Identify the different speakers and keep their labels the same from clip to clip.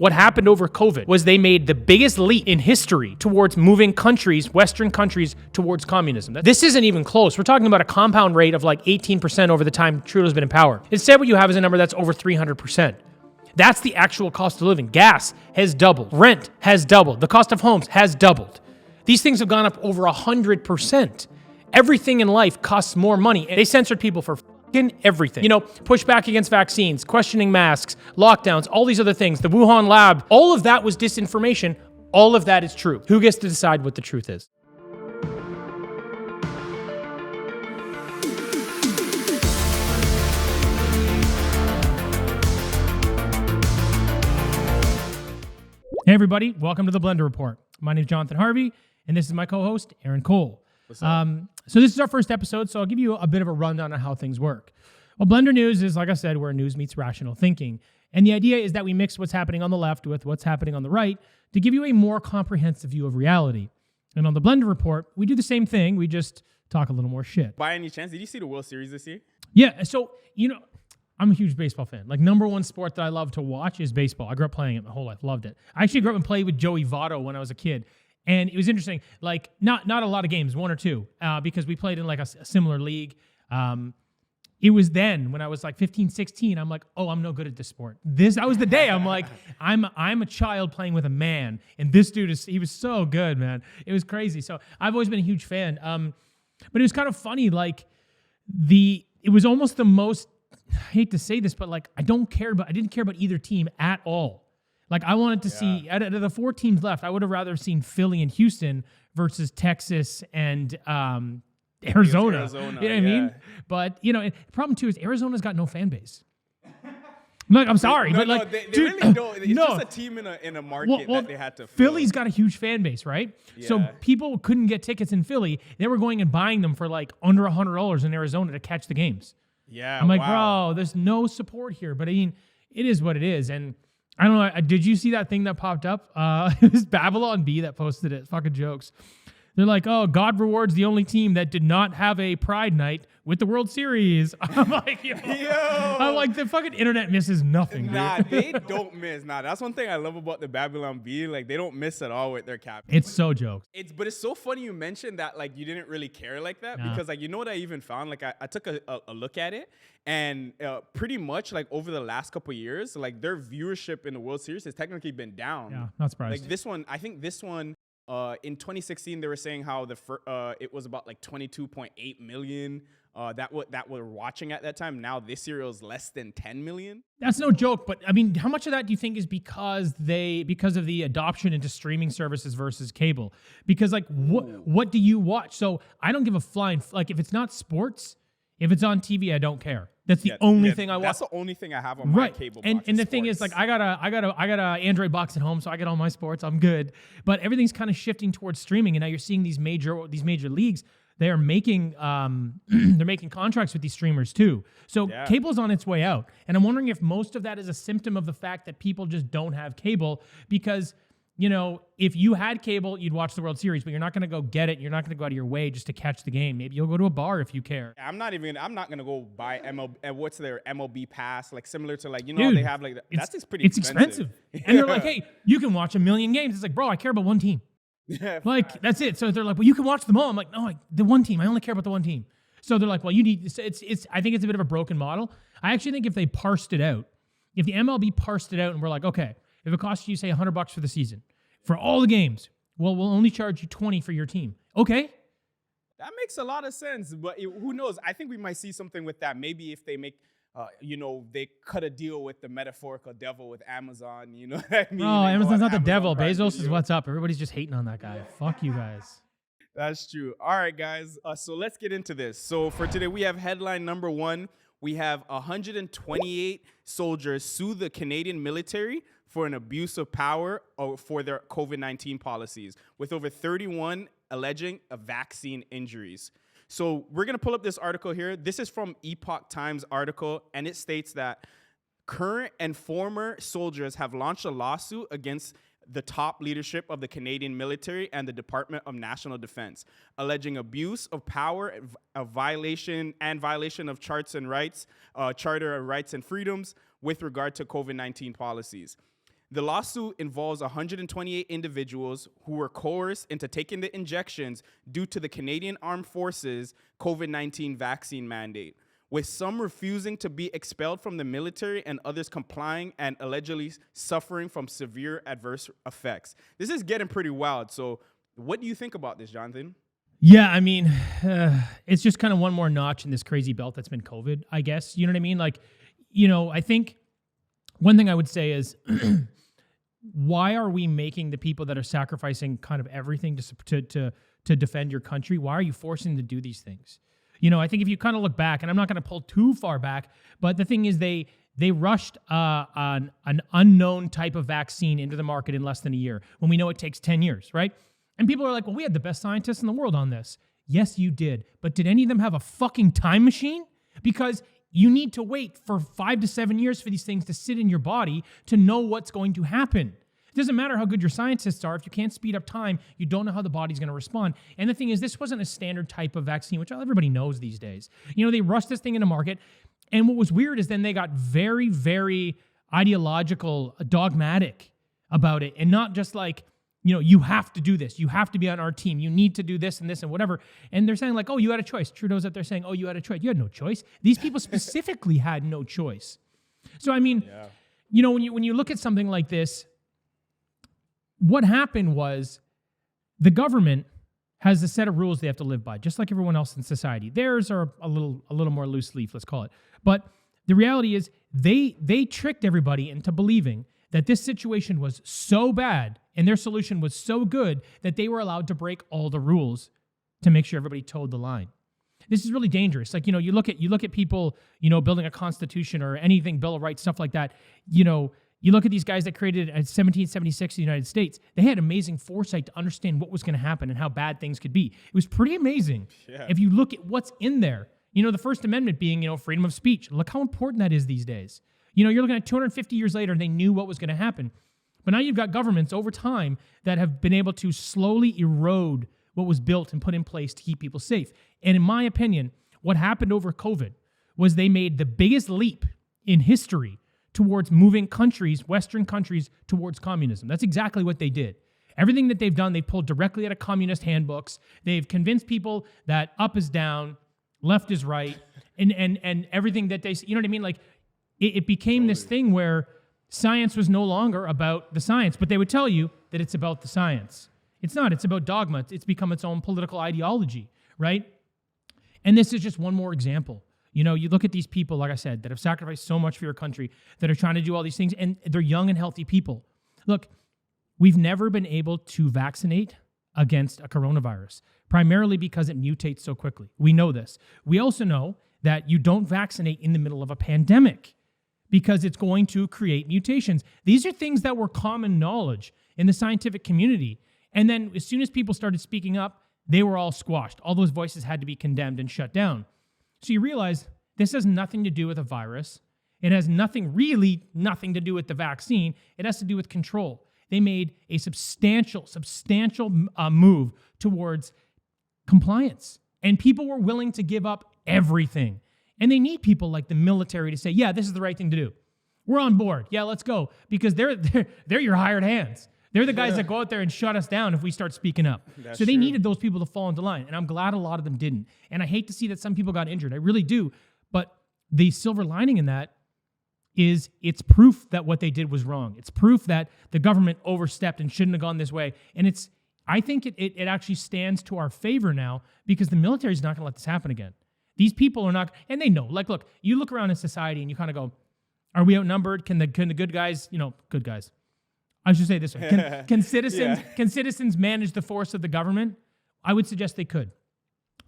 Speaker 1: What happened over COVID was they made the biggest leap in history towards moving countries, Western countries, towards communism. This isn't even close. We're talking about a compound rate of like 18% over the time Trudeau's been in power. Instead, what you have is a number that's over 300%. That's the actual cost of living. Gas has doubled. Rent has doubled. The cost of homes has doubled. These things have gone up over 100%. Everything in life costs more money. They censored people for everything. Push back against vaccines, questioning masks, lockdowns, all these other things. The Wuhan lab, all of that was disinformation. All of that is true. Who gets to decide what the truth is? Hey everybody, welcome to the Blender Report. My name is Jonathan Harvey, and this is my co-host, Aaron Cole.
Speaker 2: What's up?
Speaker 1: So this is our first episode, so I'll give you a bit of a rundown on how things work. Well, Blender News is, like I said, where news meets rational thinking. And the idea is that we mix what's happening on the left with what's happening on the right to give you a more comprehensive view of reality. And on the Blender Report, we do the same thing, we just talk a little more shit.
Speaker 2: By any chance, did you see the World Series this year?
Speaker 1: Yeah, so, I'm a huge baseball fan. Like, number one sport that I love to watch is baseball. I grew up playing it my whole life, loved it. I actually grew up and played with Joey Votto when I was a kid. And it was interesting, like, not a lot of games, one or two, because we played in like a similar league. It was then when I was like 15, 16, I'm like, oh, I'm no good at this sport. That was the day I'm like, I'm a child playing with a man. And this dude, he was so good, man. It was crazy. So I've always been a huge fan. But it was kind of funny, like, it was almost the most, I hate to say this, but like, I didn't care about either team at all. Like, I wanted to see, out of the four teams left, I would have rather seen Philly and Houston versus Texas and Arizona. You know what I mean? But, the problem too is Arizona's got no fan base. I'm sorry, but like,
Speaker 2: they really don't. It's just a team in a market that they had to fill.
Speaker 1: Philly's got a huge fan base, right? Yeah. So people couldn't get tickets in Philly. They were going and buying them for like under $100 in Arizona to catch the games.
Speaker 2: Yeah,
Speaker 1: I'm like, bro, there's no support here. But I mean, it is what it is. And I don't know, did you see that thing that popped up? It was Babylon Bee that posted it. Fucking jokes. They're like, oh, God rewards the only team that did not have a Pride night with the World Series. I'm like, I'm like, the fucking internet misses nothing, dude.
Speaker 2: Nah, they don't miss. Nah, that's one thing I love about the Babylon Bee. Like, they don't miss at all with their cap.
Speaker 1: It's so jokes.
Speaker 2: But it's so funny you mentioned that, like, you didn't really care like that. Because, like, you know what I even found? Like, I took a look at it. And pretty much, like, over the last couple of years, like, their viewership in the World Series has technically been down.
Speaker 1: Yeah, not surprised.
Speaker 2: Like, I think this one, in 2016, they were saying how it was about like 22.8 million that were watching at that time. Now this year it was less than 10 million.
Speaker 1: That's no joke, but I mean, how much of that do you think is because of the adoption into streaming services versus cable? Because like, what do you watch? So I don't give a flying, like, if it's not sports, if it's on TV, I don't care. That's the only thing I watch.
Speaker 2: That's the only thing I have on my cable box.
Speaker 1: And the thing is, like, I got a Android box at home, so I get all my sports. I'm good. But everything's kind of shifting towards streaming, and now you're seeing these major leagues. They are making they're making contracts with these streamers too. So cable's on its way out, and I'm wondering if most of that is a symptom of the fact that people just don't have cable because, if you had cable, you'd watch the World Series, but you're not going to go get it. You're not going to go out of your way just to catch the game. Maybe you'll go to a bar if you care.
Speaker 2: I'm not going to go buy what's their MLB pass, like similar to like,
Speaker 1: Dude,
Speaker 2: how they have like, that's just pretty
Speaker 1: expensive. And they're like, hey, you can watch 1 million games. It's like, bro, I care about one team. Like, that's it. So they're like, well, you can watch them all. I'm like, no, the one team. I only care about the one team. So they're like, well, you need, I think it's a bit of a broken model. I actually think if they parsed it out, if the MLB parsed it out and we're like, okay, if it costs you, say, $100 for the season, for all the games, well, we'll only charge you $20 for your team. Okay.
Speaker 2: That makes a lot of sense, but who knows? I think we might see something with that. Maybe if they make, they cut a deal with the metaphorical devil with Amazon, you know what I mean?
Speaker 1: Oh, Amazon's not the devil. Bezos is what's up. Everybody's just hating on that guy. Fuck you guys.
Speaker 2: That's true. All right, guys. So let's get into this. So for today, we have headline number 1. We have 128 soldiers sue the Canadian military for an abuse of power or for their COVID-19 policies, with over 31 alleging vaccine injuries. So we're going to pull up this article here. This is from Epoch Times article, and it states that current and former soldiers have launched a lawsuit against the top leadership of the Canadian military and the Department of National Defense, alleging abuse of power, a violation of Charter of Rights and Freedoms with regard to COVID-19 policies. The lawsuit involves 128 individuals who were coerced into taking the injections due to the Canadian Armed Forces COVID-19 vaccine mandate, with some refusing to be expelled from the military and others complying and allegedly suffering from severe adverse effects. This is getting pretty wild. So what do you think about this, Jonathan?
Speaker 1: Yeah, I mean, it's just kind of one more notch in this crazy belt that's been COVID, I guess. You know what I mean? Like, I think one thing I would say is, why are we making the people that are sacrificing kind of everything to defend your country? Why are you forcing them to do these things? I think if you kind of look back, and I'm not going to pull too far back, but the thing is they rushed an unknown type of vaccine into the market in less than a year when we know it takes 10 years, right? And people are like, well, we had the best scientists in the world on this. Yes, you did. But did any of them have a fucking time machine? Because you need to wait for 5 to 7 years for these things to sit in your body to know what's going to happen. It doesn't matter how good your scientists are. If you can't speed up time, you don't know how the body's going to respond. And the thing is, this wasn't a standard type of vaccine, which everybody knows these days. They rushed this thing into market. And what was weird is then they got very, very ideological, dogmatic about it. And not just like, you have to do this. You have to be on our team. You need to do this and this and whatever. And they're saying like, oh, you had a choice. Trudeau's out there saying, oh, you had a choice. You had no choice. These people specifically had no choice. So, I mean, when you look at something like this, what happened was the government has a set of rules they have to live by, just like everyone else in society. Theirs are a little more loose leaf, let's call it. But the reality is they tricked everybody into believing that this situation was so bad and their solution was so good that they were allowed to break all the rules to make sure everybody toed the line. This is really dangerous. Like, you look at people, building a constitution or anything, Bill of Rights, stuff like that. You look at these guys that created it in 1776 in the United States. They had amazing foresight to understand what was going to happen and how bad things could be. It was pretty amazing. Yeah. If you look at what's in there, the First Amendment being, freedom of speech. Look how important that is these days. You're looking at 250 years later and they knew what was going to happen. But now you've got governments over time that have been able to slowly erode what was built and put in place to keep people safe. And in my opinion, what happened over COVID was they made the biggest leap in history towards moving countries, Western countries, towards communism. That's exactly what they did. Everything that they've done, they pulled directly out of communist handbooks. They've convinced people that up is down, left is right, and everything that they, you know what I mean? Like, it became this thing where science was no longer about the science, but they would tell you that it's about the science. It's not. It's about dogma. It's become its own political ideology, right? And this is just one more example. You look at these people, like I said, that have sacrificed so much for your country, that are trying to do all these things, and they're young and healthy people. Look, we've never been able to vaccinate against a coronavirus, primarily because it mutates so quickly. We know this. We also know that you don't vaccinate in the middle of a pandemic because it's going to create mutations. These are things that were common knowledge in the scientific community. And then as soon as people started speaking up, they were all squashed. All those voices had to be condemned and shut down. So you realize this has nothing to do with a virus. It has nothing to do with the vaccine. It has to do with control. They made a substantial move towards compliance. And people were willing to give up everything. And they need people like the military to say, yeah, this is the right thing to do. We're on board. Yeah, let's go. Because they're your hired hands. They're the guys that go out there and shut us down if we start speaking up. So they needed those people to fall into line. And I'm glad a lot of them didn't. And I hate to see that some people got injured. I really do. But the silver lining in that is it's proof that what they did was wrong. It's proof that the government overstepped and shouldn't have gone this way. And I think it actually stands to our favor now because the military is not going to let this happen again. These people are not, and they know. Like, look, you look around in society and you kind of go, are we outnumbered? Can the good guys, good guys. I should say this way. Can citizens manage the force of the government? I would suggest they could.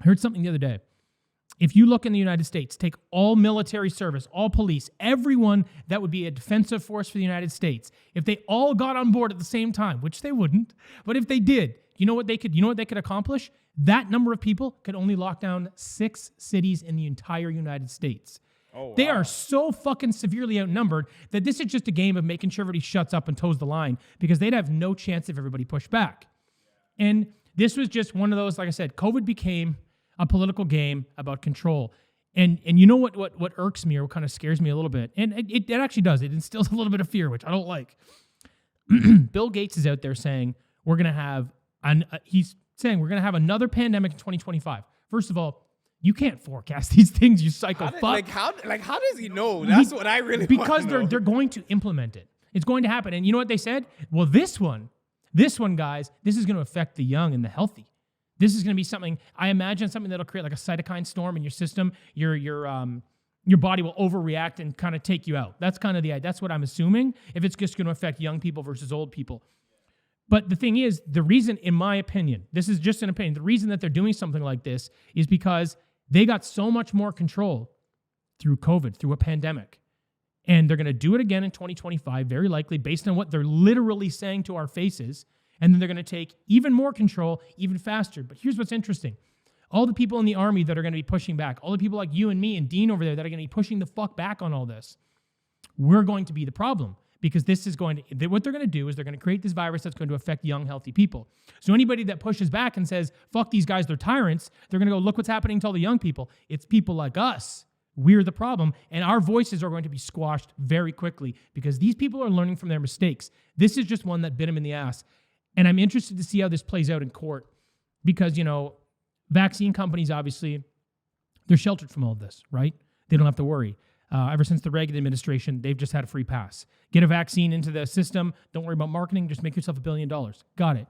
Speaker 1: I heard something the other day. If you look in the United States, take all military service, all police, everyone that would be a defensive force for the United States, if they all got on board at the same time, which they wouldn't, but if they did, you know what they could accomplish? That number of people could only lock down 6 cities in the entire United States. Oh, wow. They are so fucking severely outnumbered that this is just a game of making sure everybody shuts up and toes the line because they'd have no chance if everybody pushed back. And this was just one of those, like I said, COVID became a political game about control. And you know what irks me or what kind of scares me a little bit, and it actually does. It instills a little bit of fear, which I don't like. Bill Gates is out there saying we're going to have he's saying we're going to have another pandemic in 2025. First of all, you can't forecast these things, you psycho fuck.
Speaker 2: How does he know? That's what I really
Speaker 1: because
Speaker 2: want to know.
Speaker 1: they're going to implement it. It's going to happen. And you know what they said? Well, this one, guys, this is going to affect the young and the healthy. This is going to be something, I imagine something that'll create like a cytokine storm in your system. Your body will overreact and kind of take you out. That's kind of that's what I'm assuming, if it's just going to affect young people versus old people. But the thing is, the reason, in my opinion, this is just an opinion, the reason that they're doing something like this is because they got so much more control through COVID, through a pandemic. And they're going to do it again in 2025, very likely, based on what they're literally saying to our faces. And then they're going to take even more control, even faster. But here's what's interesting. All the people in the army that are going to be pushing back, all the people like you and me and Dean over there that are going to be pushing the fuck back on all this, we're going to be the problem. Because this is what they're going to do is they're going to create this virus that's going to affect young, healthy people. So anybody that pushes back and says, fuck these guys, they're tyrants, they're going to go, look what's happening to all the young people. It's people like us. We're the problem. And our voices are going to be squashed very quickly because these people are learning from their mistakes. This is just one that bit them in the ass. And I'm interested to see how this plays out in court because, vaccine companies, obviously, they're sheltered from all of this, right? They don't have to worry. Ever since the Reagan administration, they've just had a free pass. Get a vaccine into the system. Don't worry about marketing. Just make yourself $1 billion. Got it.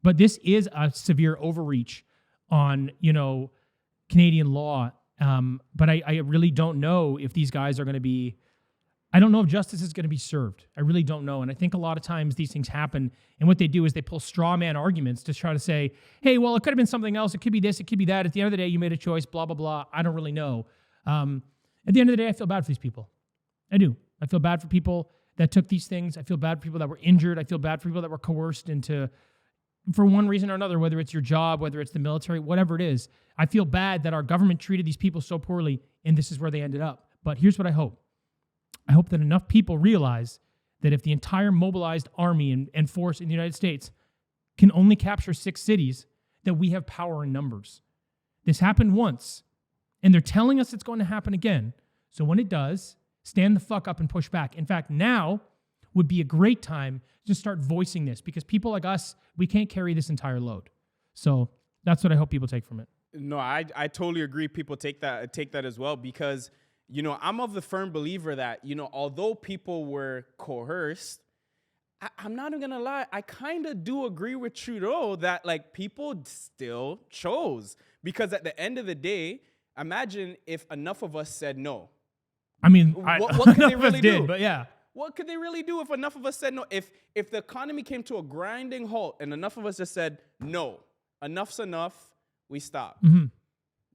Speaker 1: But this is a severe overreach on, Canadian law. But I really don't know if these guys are going to be, I don't know if justice is going to be served. I really don't know. And I think a lot of times these things happen. And what they do is they pull straw man arguments to try to say, hey, well, it could have been something else. It could be this. It could be that. At the end of the day, you made a choice, blah, blah, blah. I don't really know. At the end of the day, I feel bad for these people. I do. I feel bad for people that took these things. I feel bad for people that were injured. I feel bad for people that were coerced into, for one reason or another, whether it's your job, whether it's the military, whatever it is. I feel bad that our government treated these people so poorly, and this is where they ended up. But here's what I hope. I hope that enough people realize that if the entire mobilized army and force in the United States can only capture 6 cities, that we have power in numbers. This happened once. And they're telling us it's going to happen again. So when it does, stand the fuck up and push back. In fact, now would be a great time to start voicing this because people like us, we can't carry this entire load. So that's what I hope people take from it.
Speaker 2: No, I totally agree. People take that as well because, I'm of the firm believer that, although people were coerced, I'm not even going to lie. I kind of do agree with Trudeau that people still chose because at the end of the day, imagine if enough of us said no.
Speaker 1: I mean,
Speaker 2: what could they really do?
Speaker 1: But yeah.
Speaker 2: What could they really do if enough of us said no? If the economy came to a grinding halt and enough of us just said, no, enough's enough, we stop. Mm-hmm.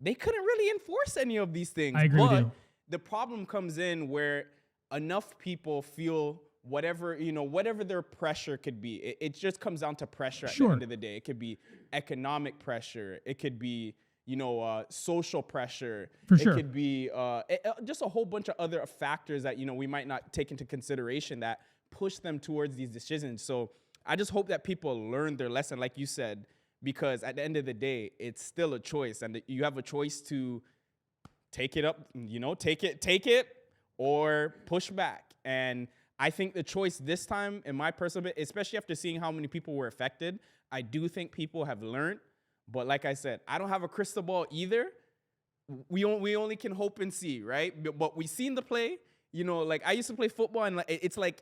Speaker 2: They couldn't really enforce any of these things.
Speaker 1: I agree with you.
Speaker 2: The problem comes in where enough people feel whatever their pressure could be. It just comes down to pressure at the end of the day. It could be economic pressure. It could be social pressure.
Speaker 1: For sure.
Speaker 2: It could be just a whole bunch of other factors that, we might not take into consideration that push them towards these decisions. So I just hope that people learn their lesson, like you said, because at the end of the day, it's still a choice. And you have a choice to take it up, take it or push back. And I think the choice this time, in my personal opinion, especially after seeing how many people were affected, I do think people have learned. But like I said, I don't have a crystal ball either. We only can hope and see, right? But we've seen the play. I used to play football, and it's like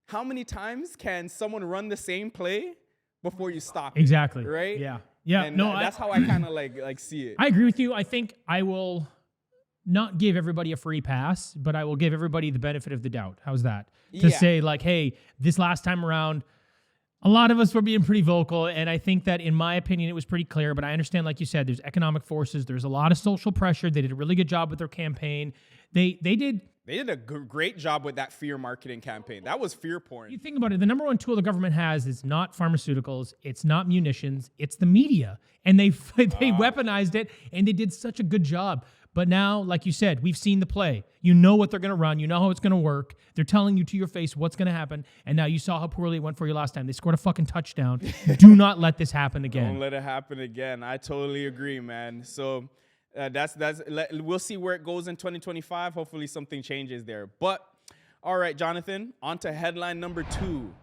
Speaker 2: how many times can someone run the same play before you stop it?
Speaker 1: Exactly.
Speaker 2: Right?
Speaker 1: Yeah.
Speaker 2: And that's how I kind of like see it.
Speaker 1: I agree with you. I think I will not give everybody a free pass, but I will give everybody the benefit of the doubt. How's that? To say hey, this last time around, a lot of us were being pretty vocal, and I think that, in my opinion, it was pretty clear. But I understand, like you said, there's economic forces. There's a lot of social pressure. They did a really good job with their campaign. They did
Speaker 2: a great job with that fear marketing campaign. That was fear porn.
Speaker 1: You think about it, the number one tool the government has is not pharmaceuticals, it's not munitions, it's the media. And they weaponized it, and they did such a good job. But now, like you said, we've seen the play. You know what they're going to run. You know how it's going to work. They're telling you to your face what's going to happen. And now you saw how poorly it went for you last time. They scored a fucking touchdown. Do not let this happen again.
Speaker 2: Don't let it happen again. I totally agree, man. So we'll see where it goes in 2025. Hopefully something changes there. But all right, Jonathan, on to headline number 2.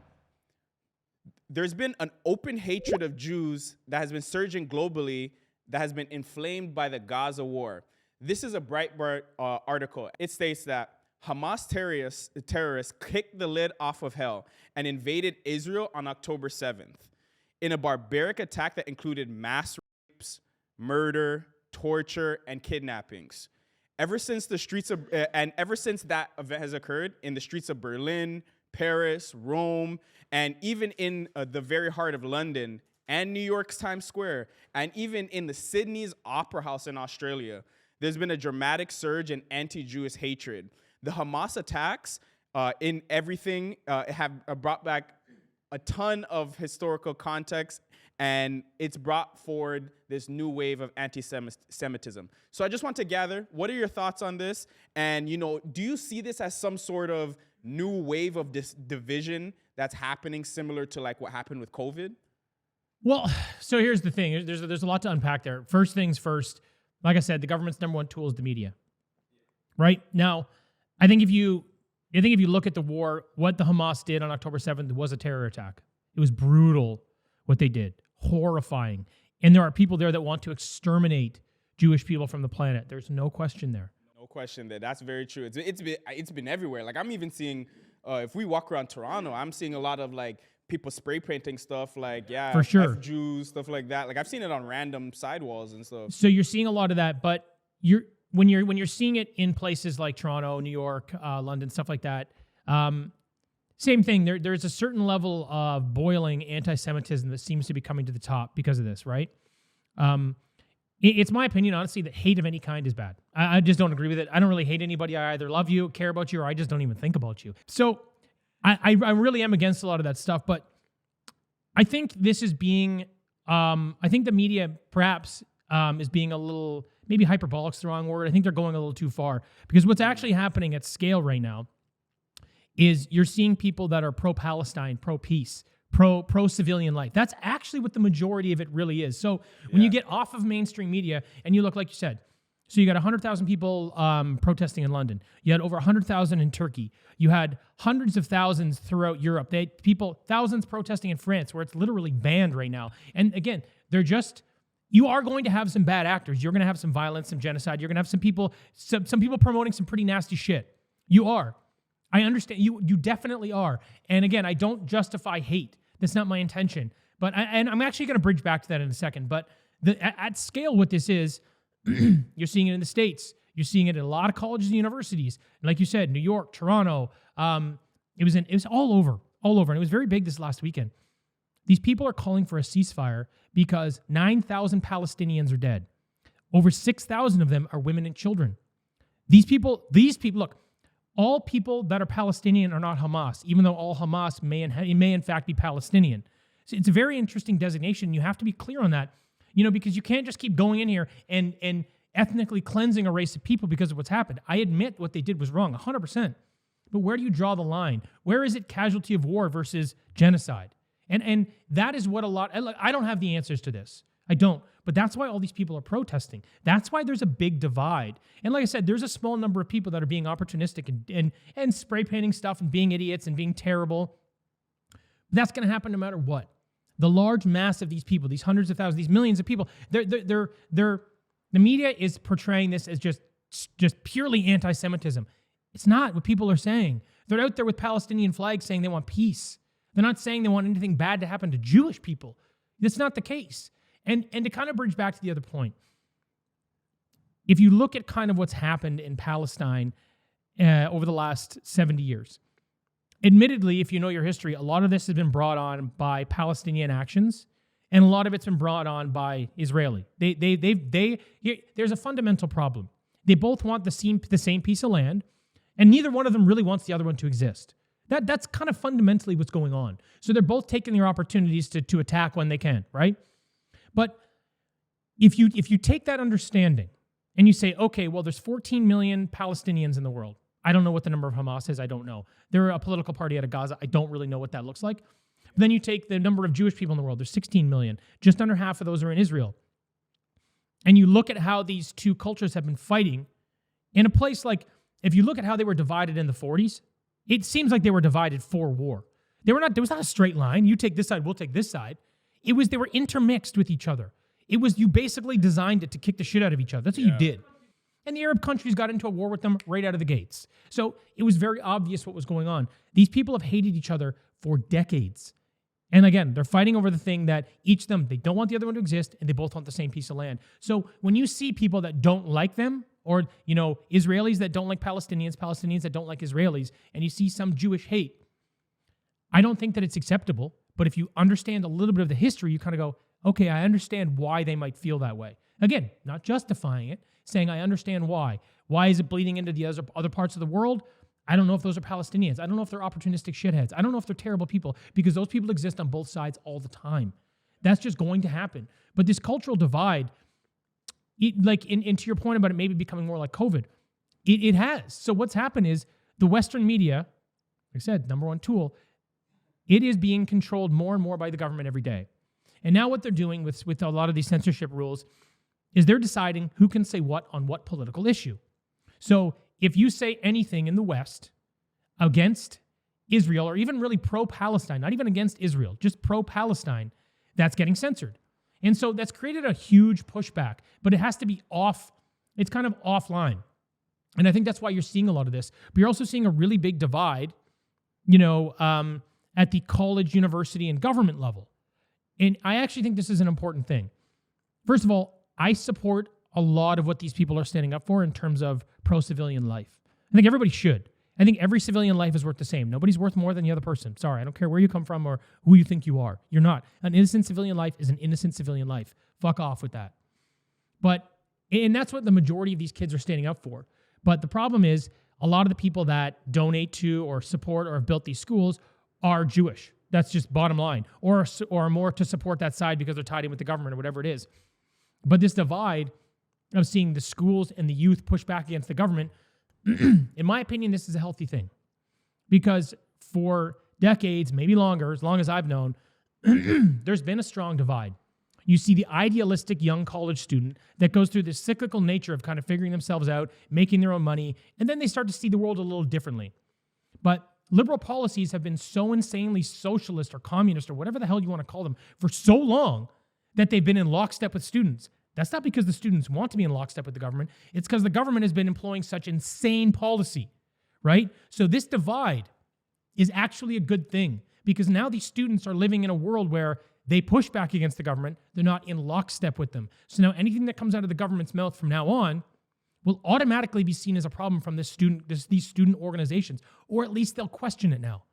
Speaker 2: there's been an open hatred of Jews that has been surging globally that has been inflamed by the Gaza war. This is a Breitbart article. It states that Hamas terrorists kicked the lid off of hell and invaded Israel on October 7th in a barbaric attack that included mass rapes, murder, torture, and kidnappings. Ever since that event has occurred in the streets of Berlin, Paris, Rome, and even in the very heart of London and New York's Times Square, and even in the Sydney's Opera House in Australia, there's been a dramatic surge in anti-Jewish hatred. The Hamas attacks in everything have brought back a ton of historical context, and it's brought forward this new wave of anti-Semitism. So I just want to gather, what are your thoughts on this? And, do you see this as some sort of new wave of this division that's happening similar to like what happened with COVID?
Speaker 1: Well, so here's the thing. There's a lot to unpack there. First things first, like I said, the government's number one tool is the media. Right? Now, I think if you look at the war, what the Hamas did on October 7th was a terror attack. It was brutal what they did. Horrifying. And there are people there that want to exterminate Jewish people from the planet. There's no question there.
Speaker 2: No question there. That's very true. It's been everywhere. Like I'm even seeing, if we walk around Toronto, I'm seeing a lot of like people spray painting stuff like,
Speaker 1: for sure,
Speaker 2: F Jews, stuff like that. Like I've seen it on random sidewalls and stuff.
Speaker 1: So you're seeing a lot of that, but when you're seeing it in places like Toronto, New York, London, stuff like that, same thing. There's a certain level of boiling anti-Semitism that seems to be coming to the top because of this, right? It's my opinion, honestly, that hate of any kind is bad. I just don't agree with it. I don't really hate anybody. I either love you, care about you, or I just don't even think about you. So I really am against a lot of that stuff, but I think this is being, I think the media perhaps is being a little, maybe hyperbolic's the wrong word. I think they're going a little too far, because what's actually happening at scale right now is you're seeing people that are pro-Palestine, pro-peace, pro-civilian life. That's actually what the majority of it really is. So when you get off of mainstream media and you look, like you said, so you got 100,000 people protesting in London. You had over 100,000 in Turkey. You had hundreds of thousands throughout Europe. Thousands protesting in France, where it's literally banned right now. And again, you are going to have some bad actors. You're going to have some violence, some genocide. You're going to have some people promoting some pretty nasty shit. You are. I understand. You definitely are. And again, I don't justify hate. That's not my intention. But I'm actually going to bridge back to that in a second. But at scale, what this is, you're seeing it in the States. You're seeing it in a lot of colleges and universities. And like you said, New York, Toronto. It was all over. And it was very big this last weekend. These people are calling for a ceasefire because 9,000 Palestinians are dead. Over 6,000 of them are women and children. These people, look, all people that are Palestinian are not Hamas, even though all Hamas may in fact be Palestinian. So it's a very interesting designation. You have to be clear on that, because you can't just keep going in here and ethnically cleansing a race of people because of what's happened. I admit what they did was wrong, 100%. But where do you draw the line? Where is it casualty of war versus genocide? And that is what I don't have the answers to this. I don't. But that's why all these people are protesting. That's why there's a big divide. And like I said, there's a small number of people that are being opportunistic and spray painting stuff and being idiots and being terrible. That's going to happen no matter what. The large mass of these people, these hundreds of thousands, these millions of people, the media is portraying this as just purely anti-Semitism. It's not what people are saying. They're out there with Palestinian flags saying they want peace. They're not saying they want anything bad to happen to Jewish people. That's not the case. And to kind of bridge back to the other point, if you look at kind of what's happened in Palestine over the last 70 years, admittedly, if you know your history, a lot of this has been brought on by Palestinian actions, and a lot of it's been brought on by Israeli. There's a fundamental problem. They both want the same piece of land, and neither one of them really wants the other one to exist. That's kind of fundamentally what's going on. So they're both taking their opportunities to attack when they can, right? But if you take that understanding and you say, okay, well, there's 14 million Palestinians in the world. I don't know what the number of Hamas is. I don't know. They're a political party out of Gaza. I don't really know what that looks like. But then you take the number of Jewish people in the world. There's 16 million. Just under half of those are in Israel. And you look at how these two cultures have been fighting in a place like, if you look at how they were divided in the 40s, it seems like they were divided for war. There was not a straight line. You take this side, we'll take this side. They were intermixed with each other. You basically designed it to kick the shit out of each other. That's what you did. And the Arab countries got into a war with them right out of the gates. So it was very obvious what was going on. These people have hated each other for decades. And again, they're fighting over the thing that each of them, they don't want the other one to exist, and they both want the same piece of land. So when you see people that don't like them, or, Israelis that don't like Palestinians, Palestinians that don't like Israelis, and you see some Jewish hate, I don't think that it's acceptable. But if you understand a little bit of the history, you kind of go, okay, I understand why they might feel that way. Again, not justifying it, saying I understand why. Why is it bleeding into the other parts of the world? I don't know if those are Palestinians. I don't know if they're opportunistic shitheads. I don't know if they're terrible people, because those people exist on both sides all the time. That's just going to happen. But this cultural divide, to your point about it maybe becoming more like COVID, it has. So what's happened is the Western media, like I said, number one tool, it is being controlled more and more by the government every day. And now what they're doing with a lot of these censorship rules is they're deciding who can say what on what political issue. So if you say anything in the West against Israel, or even really pro-Palestine, not even against Israel, just pro-Palestine, that's getting censored. And so that's created a huge pushback, but it has to be off. It's kind of offline. And I think that's why you're seeing a lot of this. But you're also seeing a really big divide, at the college, university, and government level. And I actually think this is an important thing. First of all, I support a lot of what these people are standing up for in terms of pro-civilian life. I think everybody should. I think every civilian life is worth the same. Nobody's worth more than the other person. Sorry, I don't care where you come from or who you think you are. You're not. An innocent civilian life is an innocent civilian life. Fuck off with that. And that's what the majority of these kids are standing up for. But the problem is, a lot of the people that donate to or support or have built these schools are Jewish. That's just bottom line. Or more to support that side because they're tied in with the government or whatever it is. But this divide of seeing the schools and the youth push back against the government, in my opinion, this is a healthy thing. Because for decades, maybe longer, as long as I've known, there's been a strong divide. You see the idealistic young college student that goes through this cyclical nature of kind of figuring themselves out, making their own money, and then they start to see the world a little differently. But liberal policies have been so insanely socialist or communist or whatever the hell you want to call them for so long that they've been in lockstep with students. That's not because the students want to be in lockstep with the government. It's because the government has been employing such insane policy, right? So this divide is actually a good thing, because now these students are living in a world where they push back against the government. They're not in lockstep with them. So now anything that comes out of the government's mouth from now on will automatically be seen as a problem from these student organizations, or at least they'll question it now.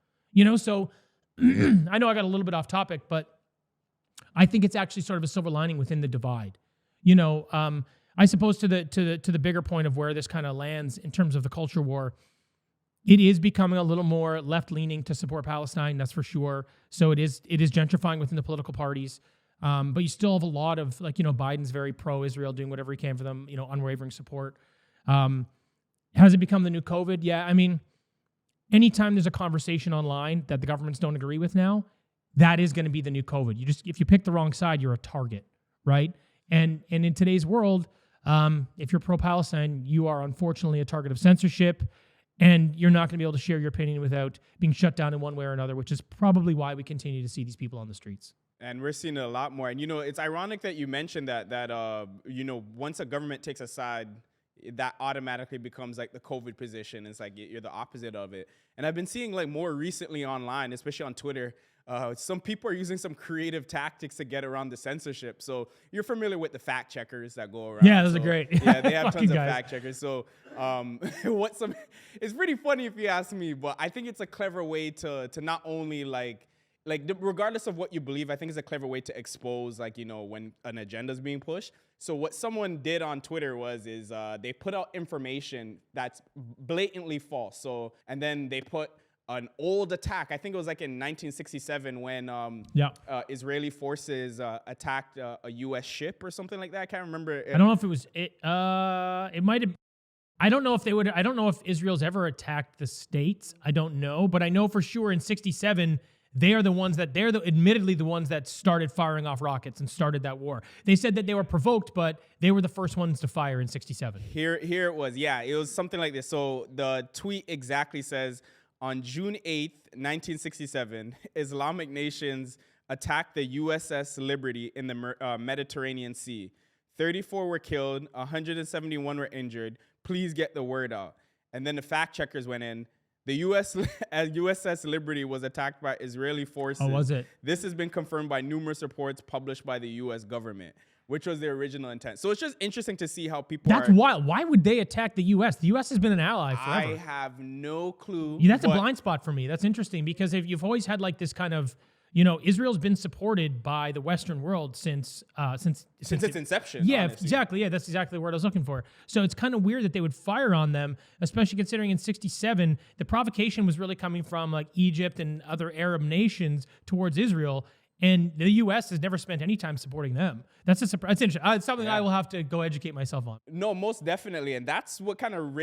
Speaker 1: So I know I got a little bit off topic, but I think it's actually sort of a silver lining within the divide. I suppose to the bigger point of where this kind of lands in terms of the culture war, it is becoming a little more left-leaning to support Palestine, that's for sure. So it is gentrifying within the political parties. But you still have a lot of, Biden's very pro-Israel, doing whatever he can for them, unwavering support. Has it become the new COVID? Yeah, I mean, anytime there's a conversation online that the governments don't agree with now, that is going to be the new COVID. If you pick the wrong side, you're a target, right? And in today's world, if you're pro-Palestine, you are unfortunately a target of censorship, and you're not going to be able to share your opinion without being shut down in one way or another, which is probably why we continue to see these people on the streets.
Speaker 2: And we're seeing it a lot more. And, it's ironic that you mentioned that once a government takes a side, that automatically becomes like the COVID position. It's like you're the opposite of it. And I've been seeing more recently online, especially on Twitter, some people are using some creative tactics to get around the censorship. So you're familiar with the fact checkers that go around.
Speaker 1: Yeah, those are great.
Speaker 2: Yeah, they have tons of fact checkers. So it's pretty funny if you ask me, but I think it's a clever way to not only regardless of what you believe, I think it's a clever way to expose when an agenda is being pushed. So what someone did on Twitter is they put out information that's blatantly false. So, and then they put an old attack. I think it was in 1967 when Israeli forces attacked a U.S. ship or something like that. I can't remember.
Speaker 1: I don't know if it was it. It might have. I don't know if they would. I don't know if Israel's ever attacked the states. I don't know, but I know for sure in '67 they are the ones that admittedly the ones that started firing off rockets and started that war. They said that they were provoked, but they were the first ones to fire in '67.
Speaker 2: Here it was. Yeah, it was something like this. So the tweet exactly says, On June 8th, 1967, Islamic nations attacked the USS Liberty in the Mediterranean Sea. 34 were killed, 171 were injured. Please get the word out. And then the fact checkers went in. The USS Liberty was attacked by Israeli forces.
Speaker 1: Oh, was it?
Speaker 2: This has been confirmed by numerous reports published by the U.S. government, which was the original intent. So it's just interesting to see how people
Speaker 1: That's wild. Why would they attack the U.S.? The U.S. has been an ally forever.
Speaker 2: I have no clue.
Speaker 1: Yeah, that's a blind spot for me. That's interesting because if you've always had like this kind of, Israel's been supported by the Western world since
Speaker 2: its inception.
Speaker 1: Yeah,
Speaker 2: honestly.
Speaker 1: exactly. Yeah, that's exactly the word I was looking for. So it's kind of weird that they would fire on them, especially considering in 67, the provocation was really coming from like Egypt and other Arab nations towards Israel. And the U.S. has never spent any time supporting them. That's a surprise. It's interesting. It's something I will have to go educate myself on.
Speaker 2: No, most definitely, and that's what kind of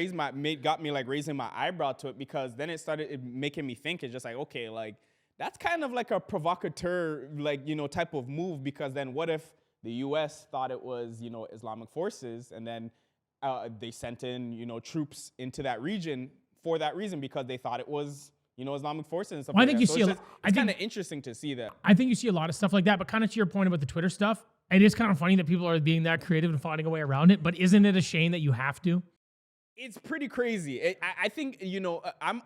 Speaker 2: got me like raising my eyebrow to it, because then it started making me think. It's just like, okay, like that's kind of like a provocateur, like type of move, because then what if the U.S. thought it was Islamic forces, and then they sent in troops into that region for that reason because they thought it was Islamic forces and stuff
Speaker 1: well,
Speaker 2: like that. It's kind of interesting to see that.
Speaker 1: I think you see a lot of stuff like that, but kind of to your point about the Twitter stuff, it is kind of funny that people are being that creative and finding a way around it, but isn't it a shame that you have to?
Speaker 2: It's pretty crazy. I think, I'm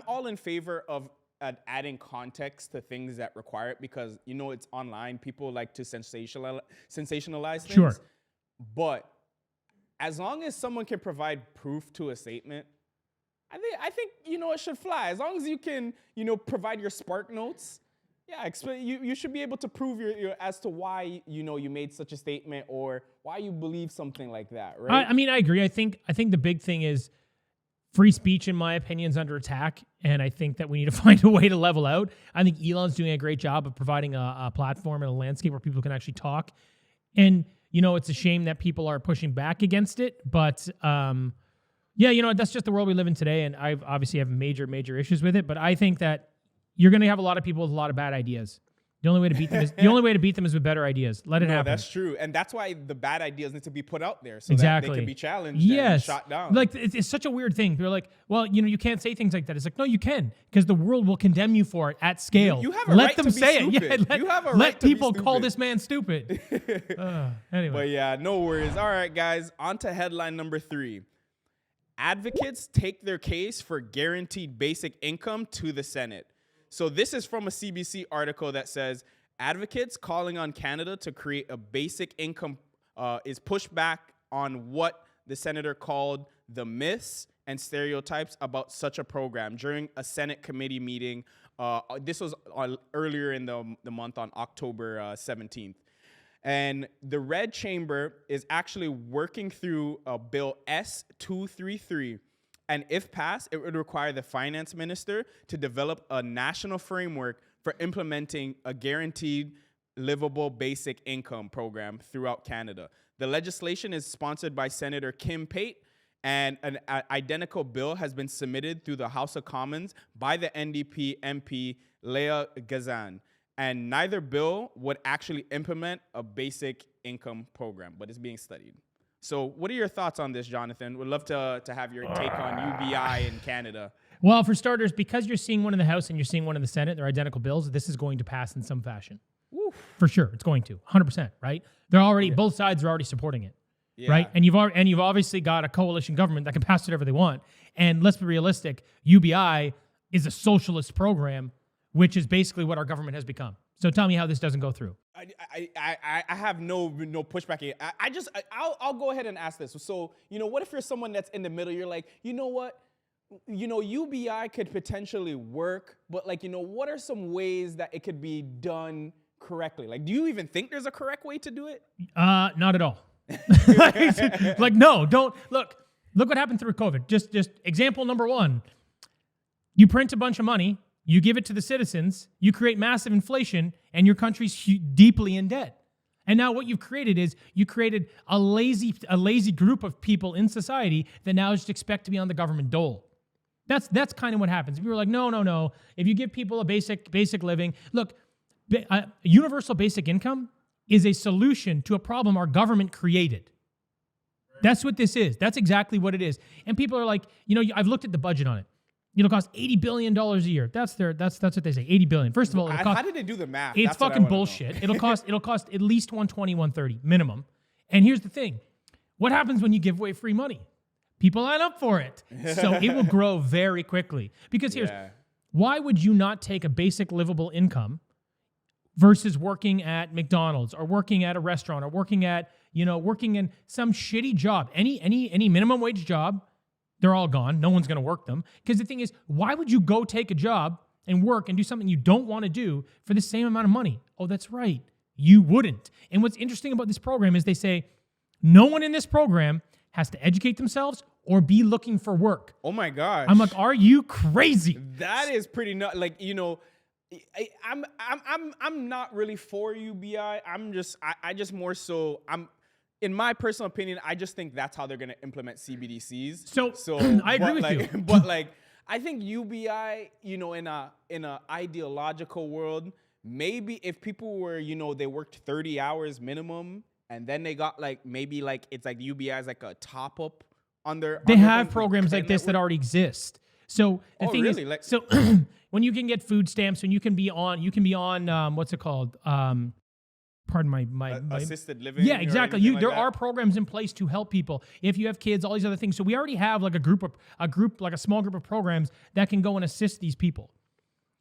Speaker 2: all in favor of adding context to things that require it, because, it's online. People like to sensationalize things.
Speaker 1: Sure.
Speaker 2: But as long as someone can provide proof to a statement, I think it should fly. As long as you can, provide your spark notes. Yeah, you should be able to prove your as to why you made such a statement or why you believe something like that, right?
Speaker 1: I mean, I agree. I think the big thing is free speech, in my opinion, is under attack, and I think that we need to find a way to level out. I think Elon's doing a great job of providing a platform and a landscape where people can actually talk. And it's a shame that people are pushing back against it, but yeah, that's just the world we live in today, and I obviously have major issues with it. But I think that you're going to have a lot of people with a lot of bad ideas. The only way to beat them is with better ideas. Let it happen.
Speaker 2: That's true, and that's why the bad ideas need to be put out there so
Speaker 1: exactly.
Speaker 2: that they can be challenged and shot down.
Speaker 1: Like it's such a weird thing. People are like, well, you can't say things like that. It's like, no, you can, because the world will condemn you for it at scale.
Speaker 2: You have a right to be stupid.
Speaker 1: Yeah,
Speaker 2: you have a right
Speaker 1: let
Speaker 2: to
Speaker 1: people
Speaker 2: be stupid.
Speaker 1: call this man stupid. Anyway,
Speaker 2: but yeah, no worries. All right, guys, on to headline number 3. Advocates take their case for guaranteed basic income to the Senate. So this is from a CBC article that says advocates calling on Canada to create a basic income is pushed back on what the senator called the myths and stereotypes about such a program during a Senate committee meeting. This was earlier in the month on October 17th. And the Red Chamber is actually working through Bill S-233. And if passed, it would require the finance minister to develop a national framework for implementing a guaranteed livable basic income program throughout Canada. The legislation is sponsored by Senator Kim Pate, and an identical bill has been submitted through the House of Commons by the NDP MP Leah Gazan. And neither bill would actually implement a basic income program, but it's being studied. So what are your thoughts on this, Jonathan? We'd love to have your take on UBI in Canada.
Speaker 1: Well, for starters, because you're seeing one in the House and you're seeing one in the Senate, they're identical bills, this is going to pass in some fashion.
Speaker 2: Oof.
Speaker 1: For sure, it's going to, 100%, right? They're already, both sides are already supporting it, right? And you've obviously got a coalition government that can pass whatever they want. And let's be realistic, UBI is a socialist program, which is basically what our government has become. So tell me how this doesn't go through.
Speaker 2: I have no pushback here. I'll go ahead and ask this. So, what if you're someone that's in the middle? You're like, you know what? UBI could potentially work, but what are some ways that it could be done correctly? Like, do you even think there's a correct way to do it?
Speaker 1: Not at all. No, don't. Look what happened through COVID. Just example number 1. You print a bunch of money. You give it to the citizens, you create massive inflation, and your country's deeply in debt. And now what you've created is you created a lazy group of people in society that now just expect to be on the government dole. That's kind of what happens. People are like, no. If you give people a basic living, look, universal basic income is a solution to a problem our government created. That's what this is. That's exactly what it is. And people are like, I've looked at the budget on it. It'll cost $80 billion a year. That's what they say. $80 billion. First of all, it'll cost,
Speaker 2: How did they do the math?
Speaker 1: it's
Speaker 2: That's what I
Speaker 1: fucking
Speaker 2: wanna know.
Speaker 1: bullshit. It'll cost at least 120, 130 minimum. And here's the thing. What happens when you give away free money? People line up for it. So it will grow very quickly. Because why would you not take a basic livable income versus working at McDonald's or working at a restaurant or working in some shitty job, any minimum wage job? They're all gone. No one's going to work them. Because the thing is, why would you go take a job and work and do something you don't want to do for the same amount of money? Oh, that's right. You wouldn't. And what's interesting about this program is they say no one in this program has to educate themselves or be looking for work.
Speaker 2: Oh my gosh.
Speaker 1: I'm like, are you crazy?
Speaker 2: That is pretty nuts. Like, I'm not really for UBI. I just more so in my personal opinion, I just think that's how they're going to implement CBDCs.
Speaker 1: So I agree with you.
Speaker 2: But like, I think UBI, in a ideological world, maybe if people were, they worked 30 hours minimum and then they got it's like UBI is like a top up on their.
Speaker 1: They have programs like this that already exist. So the thing
Speaker 2: really?
Speaker 1: is, when you can get food stamps, when you can be on what's it called? Pardon my
Speaker 2: assisted living.
Speaker 1: Yeah, exactly. There are
Speaker 2: are
Speaker 1: programs in place to help people if you have kids, all these other things. So we already have like a small group of programs that can go and assist these people.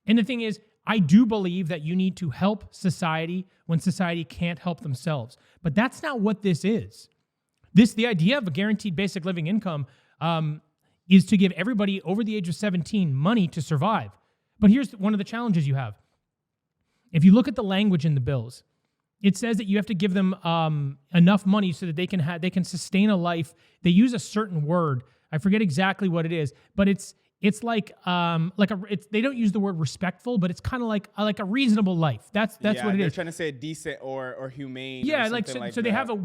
Speaker 1: And the thing is, I do believe that you need to help society when society can't help themselves. But that's not what this is. The idea of a guaranteed basic living income is to give everybody over the age of 17 money to survive. But here's one of the challenges you have. If you look at the language in the bills, it says that you have to give them enough money so that they can sustain a life. They use a certain word. I forget exactly what it is, but it's like they don't use the word respectful, but it's kind of like a reasonable life. That's what it is.
Speaker 2: They're trying to say decent or humane.
Speaker 1: Yeah,
Speaker 2: or
Speaker 1: so they have a.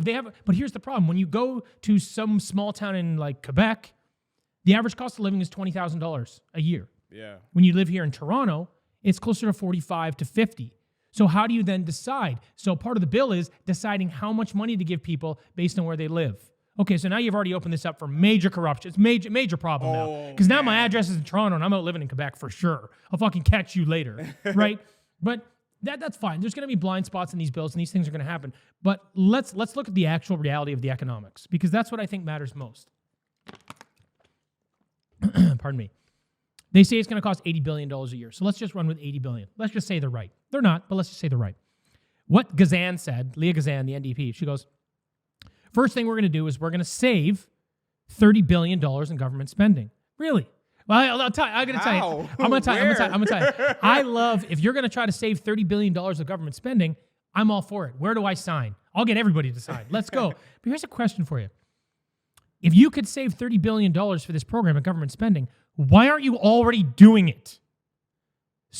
Speaker 1: But here's the problem: when you go to some small town in like Quebec, the average cost of living is $20,000 a year.
Speaker 2: Yeah.
Speaker 1: When you live here in Toronto, it's closer to 45 to 50. So how do you then decide? So part of the bill is deciding how much money to give people based on where they live. Okay, so now you've already opened this up for major corruption. It's major problem now. Because now my address is in Toronto and I'm out living in Quebec for sure. I'll fucking catch you later, right? But that's fine. There's going to be blind spots in these bills and these things are going to happen. But let's look at the actual reality of the economics because that's what I think matters most. Pardon me. They say it's going to cost $80 billion a year. So let's just run with $80 billion. Let's just say they're right. They're not, but let's just say they're right. What Gazan said, Leah Gazan, the NDP, she goes, first thing we're going to do is we're going to save $30 billion in government spending. Really? Well, I'm going to tell you. I'm going to tell you. I love, if you're going to try to save $30 billion of government spending, I'm all for it. Where do I sign? I'll get everybody to sign. Let's go. But here's a question for you. If you could save $30 billion for this program of government spending, why aren't you already doing it?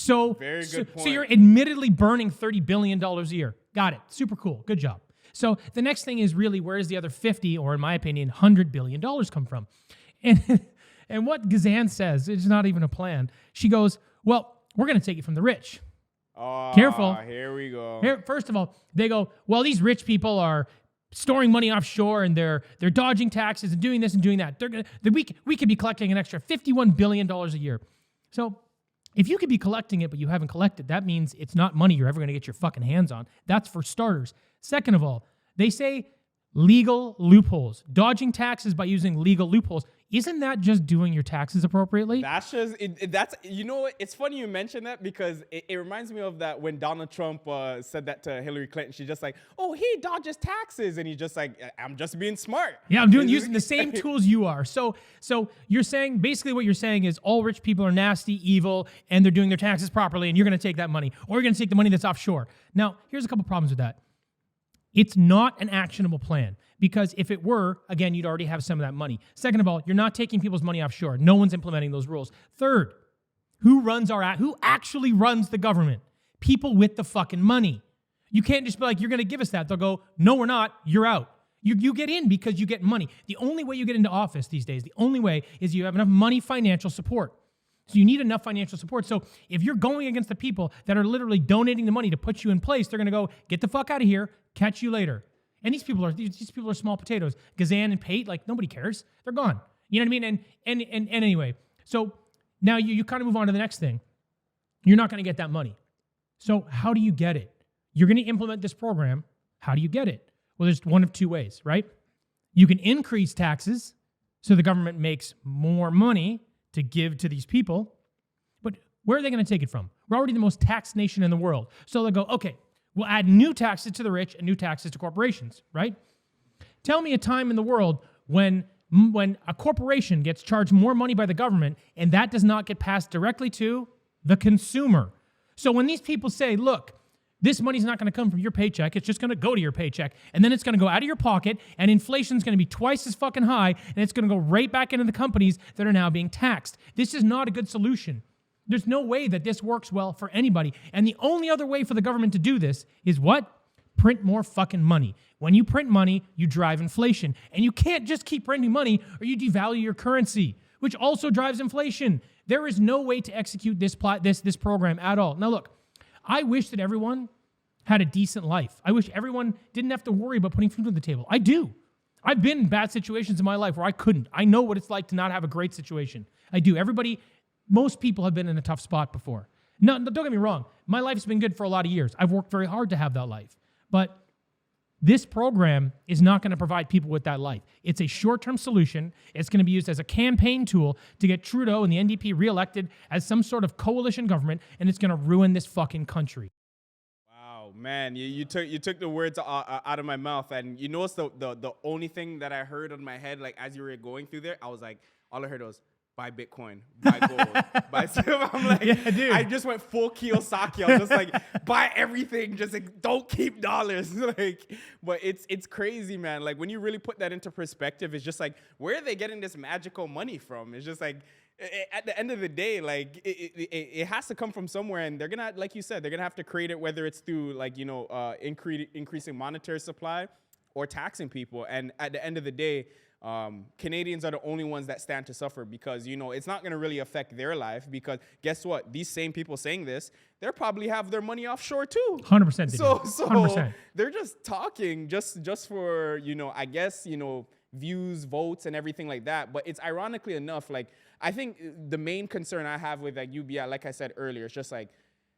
Speaker 2: Very good point.
Speaker 1: So you're admittedly burning $30 billion a year. Got it. Super cool. Good job. So the next thing is really where does the other 50, or in my opinion, $100 billion come from? And what Gazan says, it's not even a plan. She goes, well, we're going to take it from the rich. Careful.
Speaker 2: Here we go.
Speaker 1: First of all, they go, well, these rich people are storing money offshore and they're dodging taxes and doing this and doing that. We could be collecting an extra $51 billion a year. So if you could be collecting it, but you haven't collected, that means it's not money you're ever going to get your fucking hands on. That's for starters. Second of all, they say legal loopholes, dodging taxes by using legal loopholes. Isn't that just doing your taxes appropriately?
Speaker 2: That's just, it's funny you mention that because it reminds me of that when Donald Trump said that to Hillary Clinton. She's just like, oh, he dodges taxes. And he's just like, I'm just being smart.
Speaker 1: Yeah, I'm using the same tools you are. So you're saying, basically what you're saying is all rich people are nasty, evil, and they're doing their taxes properly, and you're going to take that money. Or you're going to take the money that's offshore. Now, here's a couple problems with that. It's not an actionable plan because if it were, again, you'd already have some of that money. Second of all, you're not taking people's money offshore. No one's implementing those rules. Third, who actually runs the government? People with the fucking money. You can't just be like, you're going to give us that. They'll go, no, we're not. You're out. You get in because you get money. The only way you get into office these days, the only way is you have enough money, financial support. So you need enough financial support. So if you're going against the people that are literally donating the money to put you in place, they're going to go, get the fuck out of here, catch you later. And these people are small potatoes. Gazan and Pate, like nobody cares. They're gone. You know what I mean? And anyway, so Now you kind of move on to the next thing. You're not going to get that money. So how do you get it? You're going to implement this program. How do you get it? Well, there's one of two ways, right? You can increase taxes so the government makes more money to give to these people. But where are they going to take it from? We're already the most taxed nation in the world. So they'll go, okay, we'll add new taxes to the rich and new taxes to corporations, right? Tell me a time in the world when a corporation gets charged more money by the government and that does not get passed directly to the consumer. So when these people say, look, this money's not going to come from your paycheck, it's just going to go to your paycheck, and then it's going to go out of your pocket, and inflation's going to be twice as fucking high, and it's going to go right back into the companies that are now being taxed. This is not a good solution. There's no way that this works well for anybody. And the only other way for the government to do this is what? Print more fucking money. When you print money, you drive inflation. And you can't just keep printing money or you devalue your currency, which also drives inflation. There is no way to execute this program at all. Now look, I wish that everyone had a decent life. I wish everyone didn't have to worry about putting food on the table. I do. I've been in bad situations in my life where I couldn't. I know what it's like to not have a great situation. I do. Most people have been in a tough spot before. No, don't get me wrong. My life's been good for a lot of years. I've worked very hard to have that life. But this program is not going to provide people with that life. It's a short-term solution. It's going to be used as a campaign tool to get Trudeau and the NDP reelected as some sort of coalition government, and it's going to ruin this fucking country.
Speaker 2: Wow, man, you took the words out of my mouth, and you know what's the only thing that I heard in my head, like as you were going through there, I was like, all I heard was, buy Bitcoin, buy gold, buy silver. I'm like,
Speaker 1: yeah, dude.
Speaker 2: I just went full Kiyosaki. I was just like, buy everything, just like, don't keep dollars. Like, but it's crazy, man. Like when you really put that into perspective, it's just like, where are they getting this magical money from? It's just like, at the end of the day, like it has to come from somewhere, and they're gonna, like you said, they're gonna have to create it, whether it's through like increasing monetary supply or taxing people. And at the end of the day, Canadians are the only ones that stand to suffer because, it's not going to really affect their life because guess what? These same people saying this, they'll probably have their money offshore too.
Speaker 1: 100%.
Speaker 2: So
Speaker 1: 100%.
Speaker 2: They're just talking just for, I guess, views, votes and everything like that. But it's ironically enough, like, I think the main concern I have with like UBI, like I said earlier, it's just like,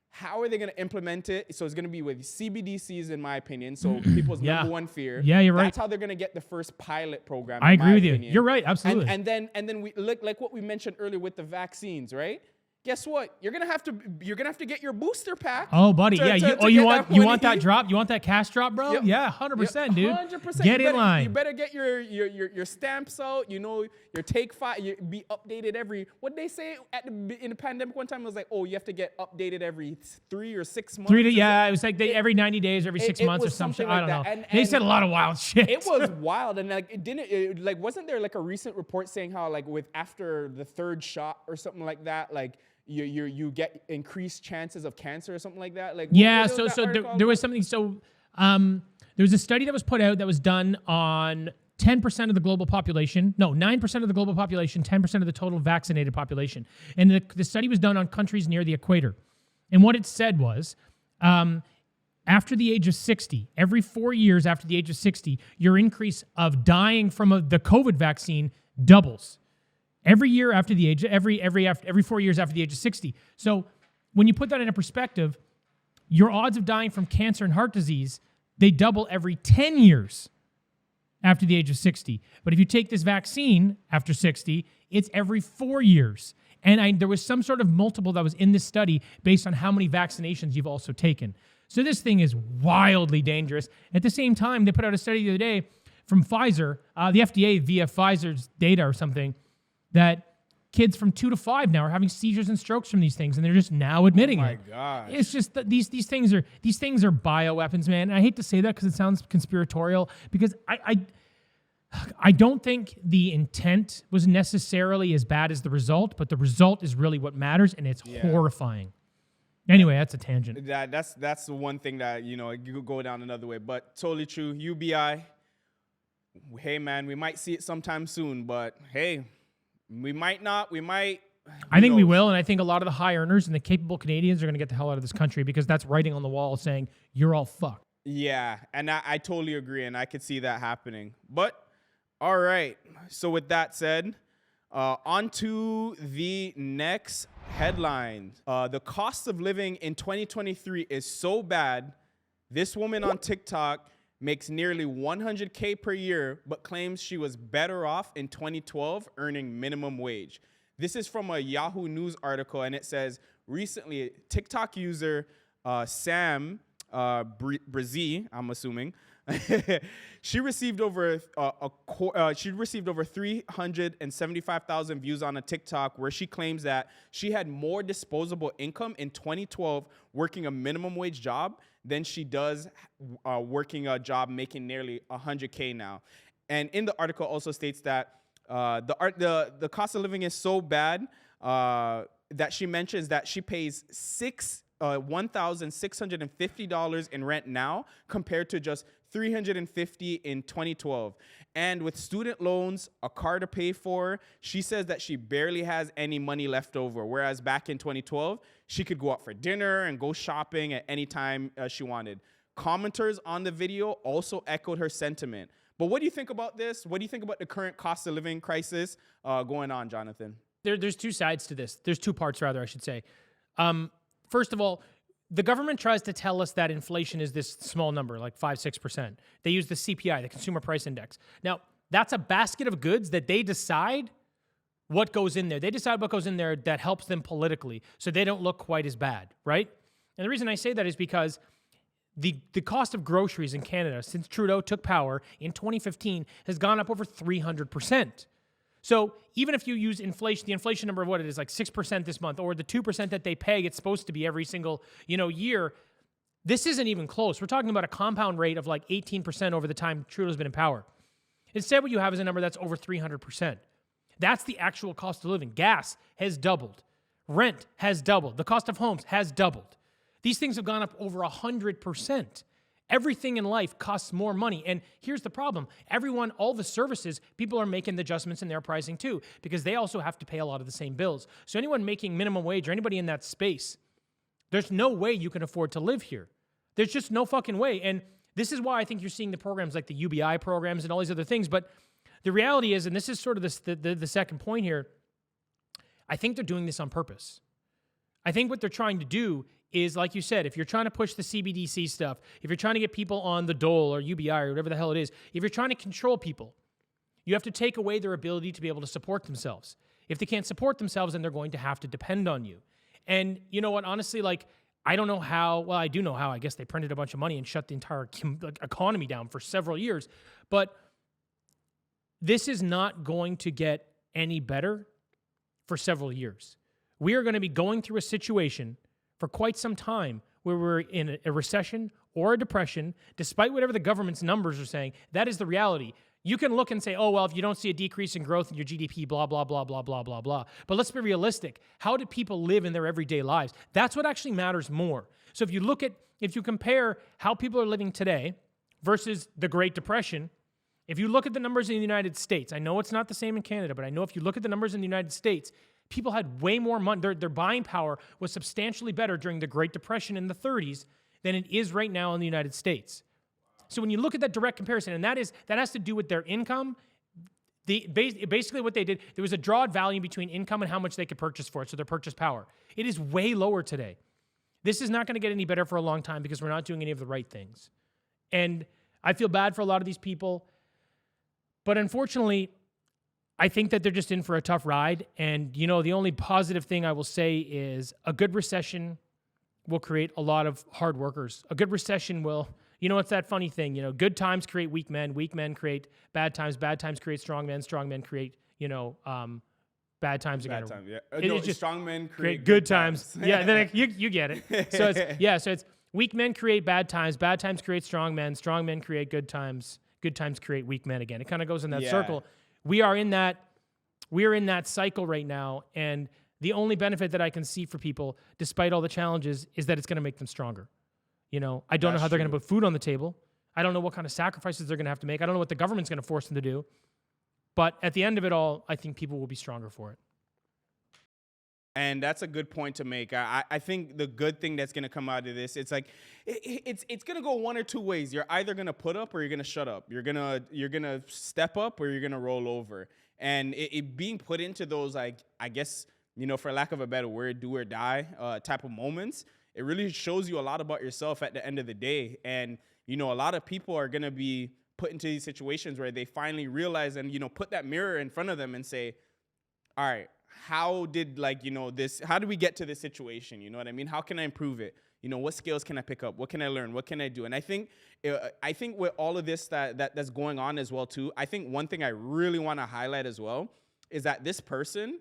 Speaker 2: how are they going to implement it? So it's going to be with CBDCs, in my opinion. So people's number one fear.
Speaker 1: Yeah, you're right.
Speaker 2: That's how they're going to get the first pilot program.
Speaker 1: I agree with you. You're right. Absolutely.
Speaker 2: And then we look like what we mentioned earlier with the vaccines, right? Guess what? You're gonna have to get your booster pack.
Speaker 1: Oh, buddy, you want that drop? You want that cash drop, bro?
Speaker 2: Yep.
Speaker 1: Yeah, 100%, dude.
Speaker 2: 100%.
Speaker 1: Get in line.
Speaker 2: You better get your stamps out. Your take five. Be updated every. What they say in the pandemic one time was like, oh, you have to get updated every 3 or 6 months.
Speaker 1: It was like every 90 days, or every 6 months, or something. I don't know. And they said a lot of wild shit.
Speaker 2: It was wild, and like wasn't there like a recent report saying how like after the third shot or something like that, like you get increased chances of cancer or something like that? Like
Speaker 1: there was something. So there was a study that was put out that was done on 10% of the global population. No, 9% of the global population, 10% of the total vaccinated population. And the study was done on countries near the equator. And what it said was, after the age of 60, every 4 years after the age of 60, your increase of dying from the COVID vaccine doubles. Every year after the age, every 4 years after the age of 60. So when you put that into perspective, your odds of dying from cancer and heart disease, they double every 10 years after the age of 60. But if you take this vaccine after 60, it's every 4 years. And there was some sort of multiple that was in this study based on how many vaccinations you've also taken. So this thing is wildly dangerous. At the same time, they put out a study the other day from Pfizer, the FDA via Pfizer's data or something, that kids from 2 to 5 now are having seizures and strokes from these things, and they're just now admitting it.
Speaker 2: Oh my gosh.
Speaker 1: It's just that these things are bioweapons, man. And I hate to say that because it sounds conspiratorial, because I don't think the intent was necessarily as bad as the result, but the result is really what matters, and it's horrifying. Anyway, that's a tangent.
Speaker 2: That's the one thing that you could go down another way, but totally true. UBI, hey man, we might see it sometime soon, but hey. We might not. We might.
Speaker 1: I think we will, and I think a lot of the high earners and the capable Canadians are going to get the hell out of this country because that's writing on the wall saying you're all fucked.
Speaker 2: Yeah, and I totally agree, and I could see that happening. But all right. So with that said, On to the next headline. The cost of living in 2023 is so bad. This woman on TikTok makes nearly 100K per year, but claims she was better off in 2012 earning minimum wage. This is from a Yahoo News article, and it says, recently, TikTok user Sam Brzee, I'm assuming, she received over 375,000 views on a TikTok where she claims that she had more disposable income in 2012 working a minimum wage job than she does working a job making nearly 100K now. And in the article also states that the cost of living is so bad that she mentions that she pays $1,650 in rent now compared to just $350 in 2012. And with student loans, a car to pay for, she says that she barely has any money left over. Whereas back in 2012, she could go out for dinner and go shopping at any time she wanted. Commenters on the video also echoed her sentiment. But what do you think about this? What do you think about the current cost of living crisis going on, Jonathan?
Speaker 1: There's two sides to this. There's two parts, rather, I should say. First of all, the government tries to tell us that inflation is this small number, like 5-6%. They use the CPI, the Consumer Price Index. Now, that's a basket of goods that they decide what goes in there. They decide what goes in there that helps them politically, so they don't look quite as bad, right? And the reason I say that is because the cost of groceries in Canada since Trudeau took power in 2015 has gone up over 300%. So even if you use inflation, the inflation number of what it is, like 6% this month, or the 2% that they peg, it's supposed to be every single, year, this isn't even close. We're talking about a compound rate of like 18% over the time Trudeau's been in power. Instead, what you have is a number that's over 300%. That's the actual cost of living. Gas has doubled. Rent has doubled. The cost of homes has doubled. These things have gone up over 100%. Everything in life costs more money. And here's the problem. All the services, people are making the adjustments in their pricing too, because they also have to pay a lot of the same bills. So anyone making minimum wage or anybody in that space, there's no way you can afford to live here. There's just no fucking way. And this is why I think you're seeing the programs like the UBI programs and all these other things. But the reality is, and this is sort of the second point here, I think they're doing this on purpose. I think what they're trying to do is, like you said, if you're trying to push the CBDC stuff, if you're trying to get people on the dole or UBI or whatever the hell it is, if you're trying to control people, you have to take away their ability to be able to support themselves. If they can't support themselves, then they're going to have to depend on you. And you know what? Honestly, I don't know how, well, I do know how. I guess they printed a bunch of money and shut the entire economy down for several years. But this is not going to get any better for several years. We are going to be going through a situation for quite some time where we're in a recession or a depression, despite whatever the government's numbers are saying. That is the reality. You can look and say, oh, well, if you don't see a decrease in growth in your GDP, blah, blah, blah, blah, blah, blah, blah. But let's be realistic. How do people live in their everyday lives? That's what actually matters more. So if you compare how people are living today versus the Great Depression, if you look at the numbers in the United States, I know it's not the same in Canada, but I know if you look at the numbers in the United States, people had way more money. Their buying power was substantially better during the Great Depression in the 30s than it is right now in the United States. So when you look at that direct comparison, and that has to do with their income, basically what they did, there was a drawed value between income and how much they could purchase for it, so their purchase power. It is way lower today. This is not going to get any better for a long time because we're not doing any of the right things. And I feel bad for a lot of these people, but unfortunately, I think that they're just in for a tough ride. And, the only positive thing I will say is a good recession will create a lot of hard workers. A good recession will, it's that funny thing, good times create weak men create bad times create strong men create, bad times again.
Speaker 2: Bad time, yeah. Strong men create
Speaker 1: good times. Yeah, then you get it. So it's weak men create bad times create strong men create good times create weak men again. It kind of goes in that circle. We are in that cycle right now, and the only benefit that I can see for people, despite all the challenges, is that it's going to make them stronger. I don't know how they're going to put food on the table. I don't know what kind of sacrifices they're going to have to make. I don't know what the government's going to force them to do. But at the end of it all, I think people will be stronger for it.
Speaker 2: And that's a good point to make. I think the good thing that's going to come out of this, it's like it's going to go one or two ways. You're either going to put up or you're going to shut up. You're going to step up or you're going to roll over. And it being put into those, like, I guess, for lack of a better word, do or die type of moments, it really shows you a lot about yourself at the end of the day. And, a lot of people are going to be put into these situations where they finally realize and, put that mirror in front of them and say, all right, how did how do we get to this situation? You know what I mean? How can I improve it? What skills can I pick up? What can I learn? What can I do? And I think with all of this that's going on as well too, I think one thing I really want to highlight as well is that this person,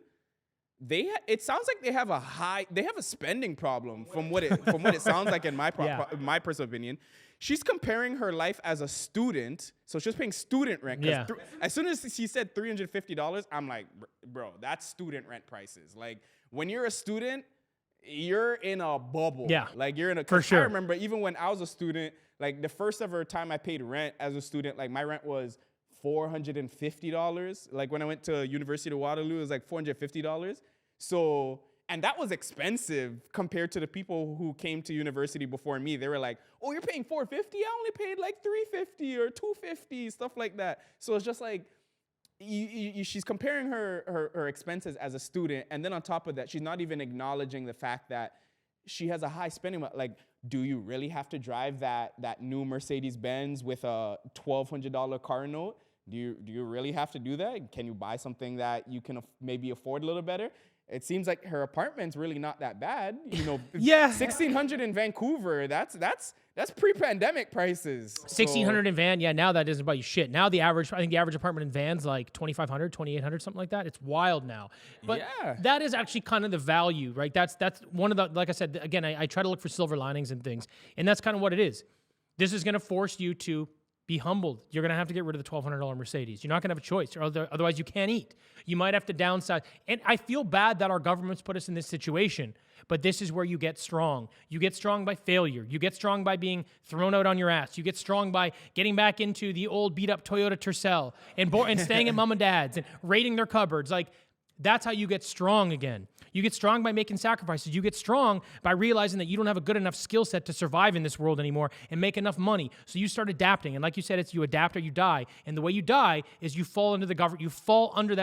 Speaker 2: it sounds like they have a spending problem from what it sounds like in my personal opinion. She's comparing her life as a student, so she's paying student rent.
Speaker 1: Yeah.
Speaker 2: As soon as she said $350, I'm like, bro, that's student rent prices. Like, when you're a student, you're in a bubble.
Speaker 1: Yeah.
Speaker 2: Like, you're in a.
Speaker 1: For sure.
Speaker 2: I remember even when I was a student, like the first ever time I paid rent as a student, like my rent was $450. Like when I went to University of Waterloo, it was like $450. So. And that was expensive compared to the people who came to university before me. They were like, "Oh, you're paying $450? I only paid like $350 or $250, stuff like that." So it's just like, she's comparing her expenses as a student, and then on top of that, she's not even acknowledging the fact that she has a high spending. Like, do you really have to drive that new Mercedes-Benz with a $1,200 car note? Do you really have to do that? Can you buy something that you can maybe afford a little better? It seems like her apartment's really not that bad.
Speaker 1: Yeah.
Speaker 2: $1,600 in Vancouver, that's pre-pandemic prices.
Speaker 1: $1,600 in Van, yeah, now that doesn't buy you shit. Now I think the average apartment in Van's like $2,500, $2,800, something like that. It's wild now. But that is actually kind of the value, right? That's one of the, like I said, again, I try to look for silver linings and things, and that's kind of what it is. This is going to force you to be humbled. You're going to have to get rid of the $1,200 Mercedes. You're not going to have a choice, or otherwise you can't eat. You might have to downsize. And I feel bad that our government's put us in this situation, but this is where you get strong. You get strong by failure. You get strong by being thrown out on your ass. You get strong by getting back into the old beat-up Toyota Tercel and staying at mom and dad's and raiding their cupboards. Like, that's how you get strong again. You get strong by making sacrifices. You get strong by realizing that you don't have a good enough skill set to survive in this world anymore and make enough money. So you start adapting. And like you said, it's you adapt or you die. And the way you die is you fall into the government. You fall under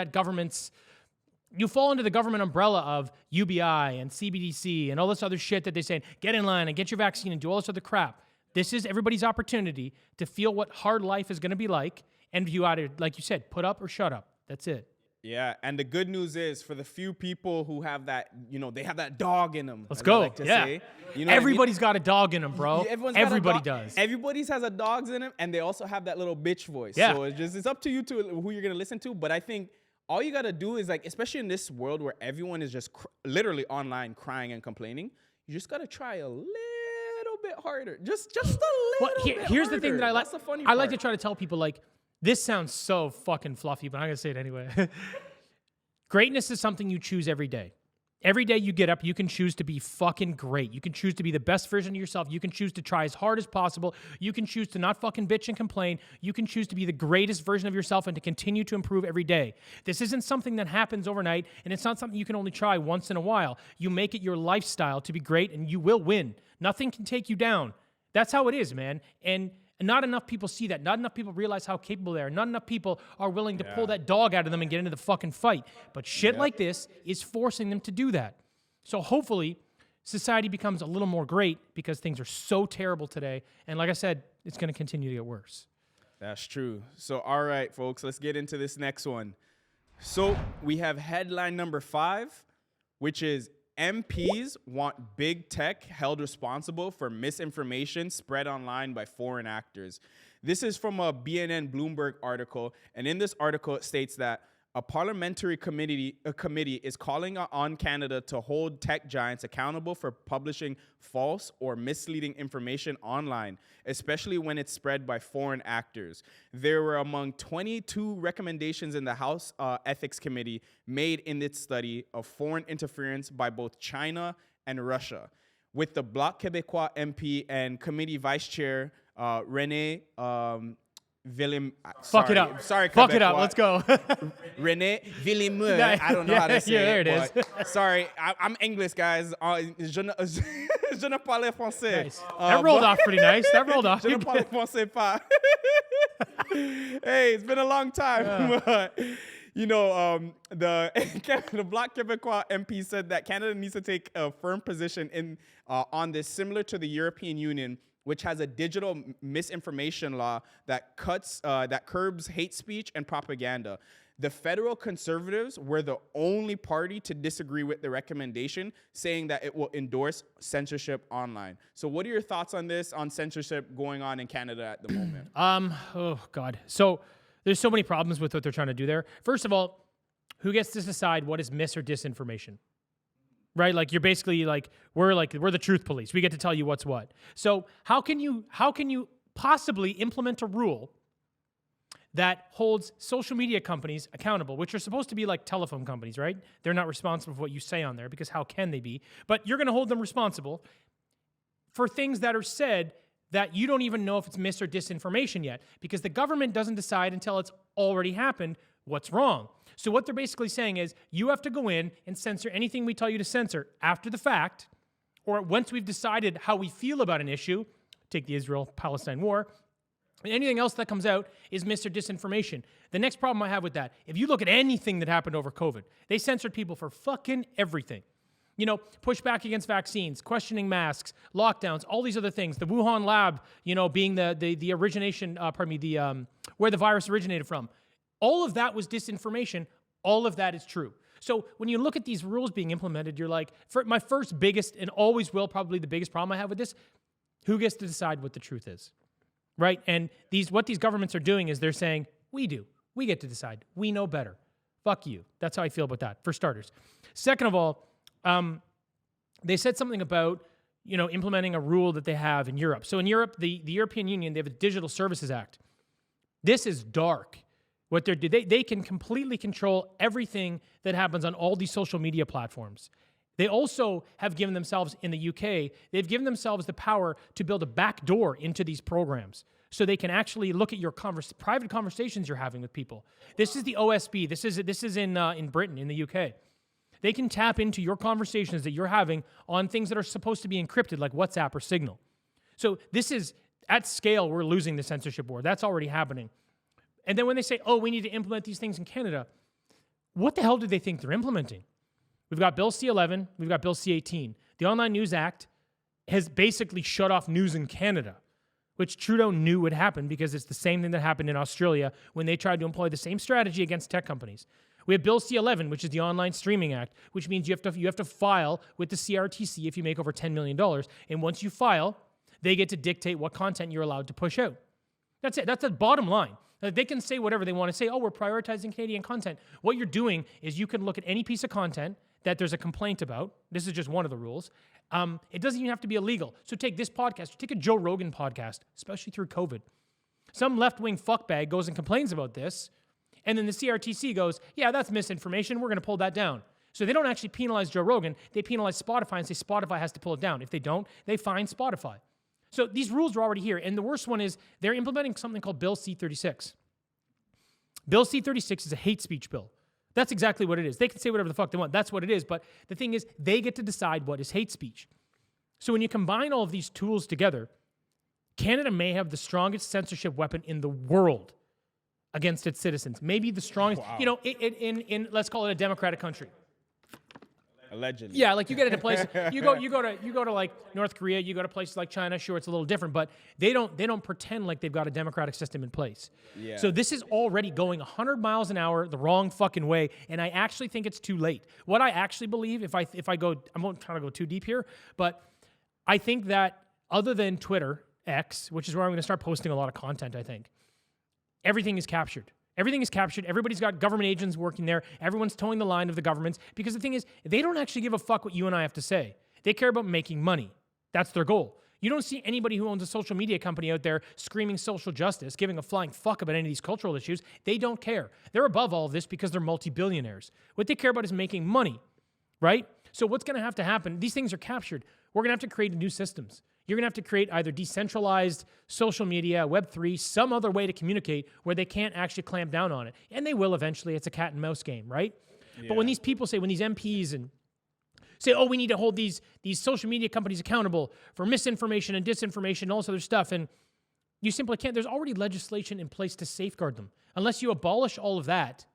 Speaker 1: the government umbrella of UBI and CBDC and all this other shit that they say, get in line and get your vaccine and do all this other crap. This is everybody's opportunity to feel what hard life is going to be like. And you either, like you said, put up or shut up. That's it.
Speaker 2: Yeah, and the good news is for the few people who have that, they have that dog in them.
Speaker 1: Let's go.
Speaker 2: Like to say,
Speaker 1: everybody's got a dog in them, bro. Everybody does.
Speaker 2: Everybody's has a dog in them, and they also have that little bitch voice.
Speaker 1: Yeah.
Speaker 2: So it's up to you to who you're gonna listen to. But I think all you gotta do is, like, especially in this world where everyone is just literally online crying and complaining, you just gotta try a little bit harder. Just a little bit
Speaker 1: here's
Speaker 2: harder.
Speaker 1: the thing that I like.
Speaker 2: That's the funny
Speaker 1: I
Speaker 2: part.
Speaker 1: like to try to tell people, like, this sounds so fucking fluffy, but I'm going to say it anyway. Greatness is something you choose every day. Every day you get up, you can choose to be fucking great. You can choose to be the best version of yourself. You can choose to try as hard as possible. You can choose to not fucking bitch and complain. You can choose to be the greatest version of yourself and to continue to improve every day. This isn't something that happens overnight, and it's not something you can only try once in a while. You make it your lifestyle to be great, and you will win. Nothing can take you down. That's how it is, man. And not enough people see that. Not enough people realize how capable they are. Not enough people are willing to pull that dog out of them and get into the fucking fight. But shit like this is forcing them to do that. So hopefully, society becomes a little more great because things are so terrible today. And like I said, it's going to continue to get worse.
Speaker 2: That's true. So, all right, folks, let's get into this next one. So we have headline number 5, which is MPs want big tech held responsible for misinformation spread online by foreign actors. This is from a BNN Bloomberg article, and in this article it states that a parliamentary committee is calling on Canada to hold tech giants accountable for publishing false or misleading information online, especially when it's spread by foreign actors. There were among 22 recommendations in the House Ethics Committee made in its study of foreign interference by both China and Russia, with the Bloc Québécois MP and committee vice chair René
Speaker 1: Fuck it up.
Speaker 2: Sorry,
Speaker 1: fuck it up. Let's go.
Speaker 2: René Villemeux. I don't know how to say
Speaker 1: there
Speaker 2: it.
Speaker 1: It is.
Speaker 2: Sorry, I'm English, guys. Je ne parle français.
Speaker 1: Nice. That rolled off pretty nice. That rolled off.
Speaker 2: Je ne parle français pas. Hey, it's been a long time. But the Bloc Québécois MP said that Canada needs to take a firm position on this, similar to the European Union, which has a digital misinformation law that curbs hate speech and propaganda. The federal conservatives were the only party to disagree with the recommendation, saying that it will endorse censorship online. So what are your thoughts on this, on censorship going on in Canada at the moment?
Speaker 1: Oh God. So there's so many problems with what they're trying to do there. First of all, who gets to decide what is mis or disinformation? Right? Like, you're basically like, we're the truth police. We get to tell you what's what. So how can you possibly implement a rule that holds social media companies accountable, which are supposed to be like telephone companies, right? They're not responsible for what you say on there, because how can they be? But you're going to hold them responsible for things that are said that you don't even know if it's mis or disinformation yet, because the government doesn't decide until it's already happened what's wrong. So what they're basically saying is, you have to go in and censor anything we tell you to censor after the fact, or once we've decided how we feel about an issue. Take the Israel-Palestine war. Anything else that comes out is mis or disinformation. The next problem I have with that, if you look at anything that happened over COVID, they censored people for fucking everything. You know, pushback against vaccines, questioning masks, lockdowns, all these other things. The Wuhan lab, you know, being the origination, where the virus originated from. All of that was disinformation. All of that is true. So when you look at these rules being implemented, you're like, for my first biggest, and always will probably the biggest problem I have with this, who gets to decide what the truth is? Right? And what these governments are doing is they're saying, we do. We get to decide. We know better. Fuck you. That's how I feel about that, for starters. Second of all, they said something about, you know, implementing a rule that they have in Europe. So in Europe, the European Union, they have a Digital Services Act. This is dark. What they're doing, they can completely control everything that happens on all these social media platforms. They also have given themselves, in the UK, they've given themselves the power to build a back door into these programs, so they can actually look at your private conversations you're having with people. This is the OSB. This is in Britain, in the UK. They can tap into your conversations that you're having on things that are supposed to be encrypted, like WhatsApp or Signal. So this is, at scale, we're losing the censorship war. That's already happening. And then when they say, oh, we need to implement these things in Canada, what the hell do they think they're implementing? We've got Bill C-11, we've got Bill C-18. The Online News Act has basically shut off news in Canada, which Trudeau knew would happen, because it's the same thing that happened in Australia when they tried to employ the same strategy against tech companies. We have Bill C-11, which is the Online Streaming Act, which means you have to file with the CRTC if you make over $10 million. And once you file, they get to dictate what content you're allowed to push out. That's it. That's the bottom line. They can say whatever they want to say. Oh, we're prioritizing Canadian content. What you're doing is you can look at any piece of content that there's a complaint about. This is just one of the rules. It doesn't even have to be illegal. So take this podcast, take a Joe Rogan podcast, especially through COVID. Some left-wing fuckbag goes and complains about this, and then the CRTC goes, yeah, that's misinformation. We're going to pull that down. So they don't actually penalize Joe Rogan. They penalize Spotify and say Spotify has to pull it down. If they don't, they fine Spotify. So these rules are already here. And the worst one is they're implementing something called Bill C-36. Bill C-36 is a hate speech bill. That's exactly what it is. They can say whatever the fuck they want. That's what it is. But the thing is, they get to decide what is hate speech. So when you combine all of these tools together, Canada may have the strongest censorship weapon in the world against its citizens. Maybe the strongest,
Speaker 2: Wow.
Speaker 1: you know, in let's call it a democratic country.
Speaker 2: Allegedly.
Speaker 1: Yeah, like you get into places, you go to like North Korea, you go to places like China. Sure, it's a little different, but they don't pretend like they've got a democratic system in place.
Speaker 2: Yeah.
Speaker 1: So this is already going 100 miles an hour the wrong fucking way, and I actually think it's too late. What I actually believe, if I go, I'm not trying to go too deep here, but I think that other than Twitter, X, which is where I'm going to start posting a lot of content, I think everything is captured. Everything is captured. Everybody's got government agents working there. Everyone's towing the line of the governments, because the thing is, they don't actually give a fuck what you and I have to say. They care about making money. That's their goal. You don't see anybody who owns a social media company out there screaming social justice, giving a flying fuck about any of these cultural issues. They don't care. They're above all of this because they're multi-billionaires. What they care about is making money, right? So what's going to have to happen? These things are captured. We're going to have to create new systems. You're going to have to create either decentralized social media, Web3, some other way to communicate where they can't actually clamp down on it. And they will eventually. It's a cat and mouse game, right? Yeah. But when these people say, when these MPs and say, oh, we need to hold these social media companies accountable for misinformation and disinformation and all this other stuff, and you simply can't. There's already legislation in place to safeguard them. Unless you abolish all of that,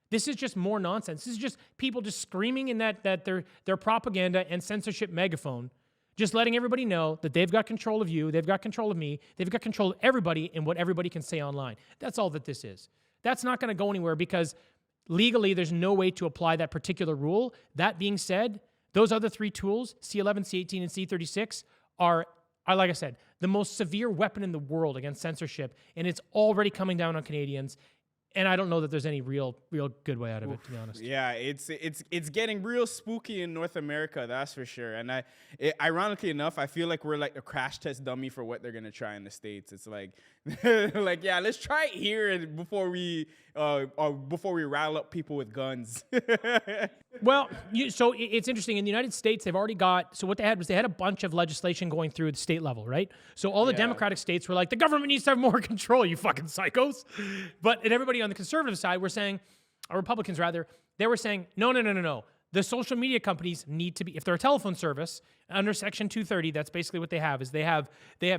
Speaker 1: This is just more nonsense. This is just people just screaming in that their propaganda and censorship megaphone, just letting everybody know that they've got control of you, they've got control of me, they've got control of everybody and what everybody can say online. That's all that this is. That's not going to go anywhere because legally there's no way to apply that particular rule. That being said, those other 3 tools, C11, C18, and C36, are, like I said, the most severe weapon in the world against censorship, and it's already coming down on Canadians. And I don't know that there's any real good way out of it, to be honest.
Speaker 2: Yeah, it's getting real spooky in North America, that's for sure. And ironically enough, I feel like we're like a crash test dummy for what they're gonna try in the States. It's like, like, yeah, let's try it here before we rile up people with guns.
Speaker 1: Well, so it's interesting. In the United States, they've already got, so what they had was they had a bunch of legislation going through at the state level, right? So all the Democratic states were like, the government needs to have more control, you fucking psychos. And everybody on the conservative side were saying, or Republicans rather, they were saying, no. The social media companies need to be, if they're a telephone service, under Section 230, that's basically what they have, is they have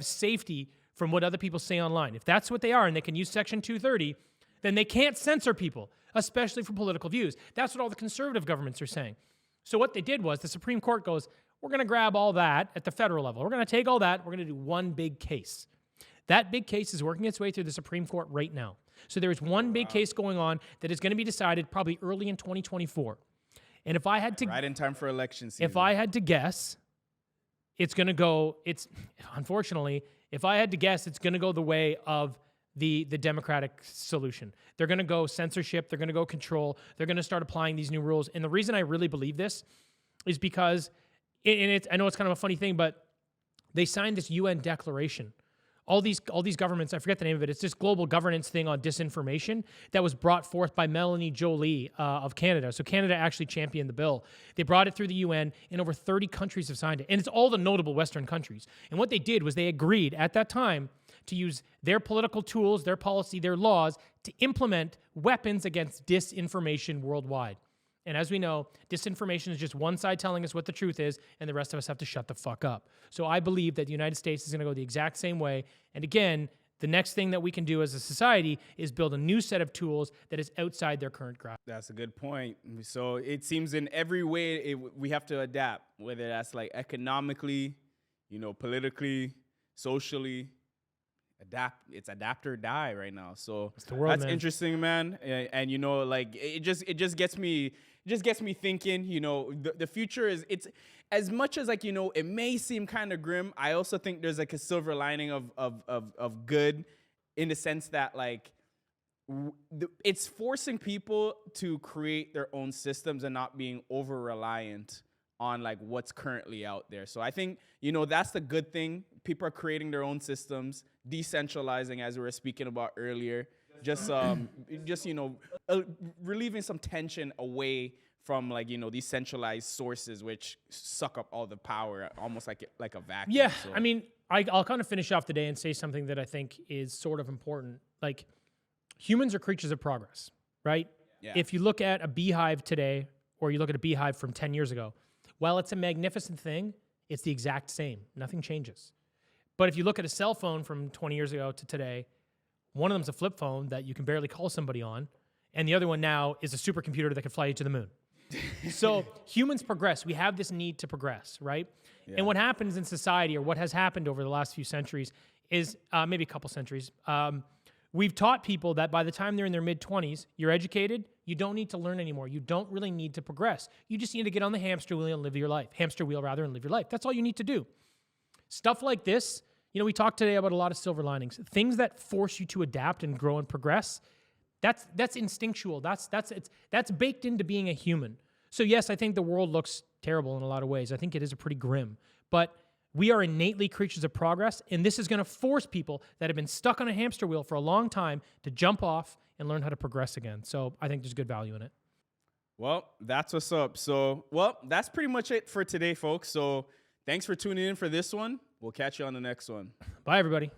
Speaker 1: safety from what other people say online. If that's what they are and they can use Section 230, then they can't censor people, especially for political views. That's what all the conservative governments are saying. So what they did was the Supreme Court goes, we're going to grab all that at the federal level. We're going to take all that. We're going to do one big case. That big case is working its way through the Supreme Court right now. So there is one big case going on that is going to be decided probably early in 2024. And if I had to...
Speaker 2: Right in time for election season.
Speaker 1: If I had to guess, it's going to go... Unfortunately, if I had to guess, it's going to go the way of the Democratic solution. They're going to go censorship. They're going to go control. They're going to start applying these new rules. And the reason I really believe this is because, I know it's kind of a funny thing, but they signed this UN declaration. All these governments, I forget the name of it, it's this global governance thing on disinformation that was brought forth by Melanie Joly of Canada. So Canada actually championed the bill. They brought it through the UN, and over 30 countries have signed it. And it's all the notable Western countries. And what they did was they agreed at that time to use their political tools, their policy, their laws to implement weapons against disinformation worldwide. And as we know, disinformation is just one side telling us what the truth is, and the rest of us have to shut the fuck up. So I believe that the United States is going to go the exact same way. And again, the next thing that we can do as a society is build a new set of tools that is outside their current grasp.
Speaker 2: That's a good point. So it seems in every way we have to adapt, whether that's like economically, politically, socially. It's adapt or die right now. So
Speaker 1: it's the world,
Speaker 2: that's
Speaker 1: man.
Speaker 2: Interesting, man. And like it just gets me thinking, the future is, it's as much as like, it may seem kind of grim. I also think there's like a silver lining of good, in the sense that like it's forcing people to create their own systems and not being over reliant on like what's currently out there. So I think, that's the good thing. People are creating their own systems, decentralizing, as we were speaking about earlier, just relieving some tension away from like, these centralized sources, which suck up all the power, almost like a vacuum.
Speaker 1: Yeah.
Speaker 2: So.
Speaker 1: I mean, I'll kind of finish off the day and say something that I think is sort of important. Like, humans are creatures of progress, right?
Speaker 2: Yeah.
Speaker 1: If you look at a beehive today, or you look at a beehive from 10 years ago, while it's a magnificent thing, it's the exact same. Nothing changes. But if you look at a cell phone from 20 years ago to today, one of them's a flip phone that you can barely call somebody on, and the other one now is a supercomputer that can fly you to the moon. So humans progress. We have this need to progress, right? Yeah. And what happens in society, or what has happened over the last few centuries, is maybe a couple centuries, we've taught people that by the time they're in their mid-20s, you're educated, you don't need to learn anymore. You don't really need to progress. You just need to get on the hamster wheel and live your life. And live your life. That's all you need to do. Stuff like this, we talked today about a lot of silver linings. Things that force you to adapt and grow and progress, that's instinctual. That's baked into being a human. So yes, I think the world looks terrible in a lot of ways. I think it is pretty grim. But we are innately creatures of progress, and this is going to force people that have been stuck on a hamster wheel for a long time to jump off and learn how to progress again. So I think there's good value in it.
Speaker 2: Well, that's what's up. So, that's pretty much it for today, folks. So thanks for tuning in for this one. We'll catch you on the next one.
Speaker 1: Bye, everybody.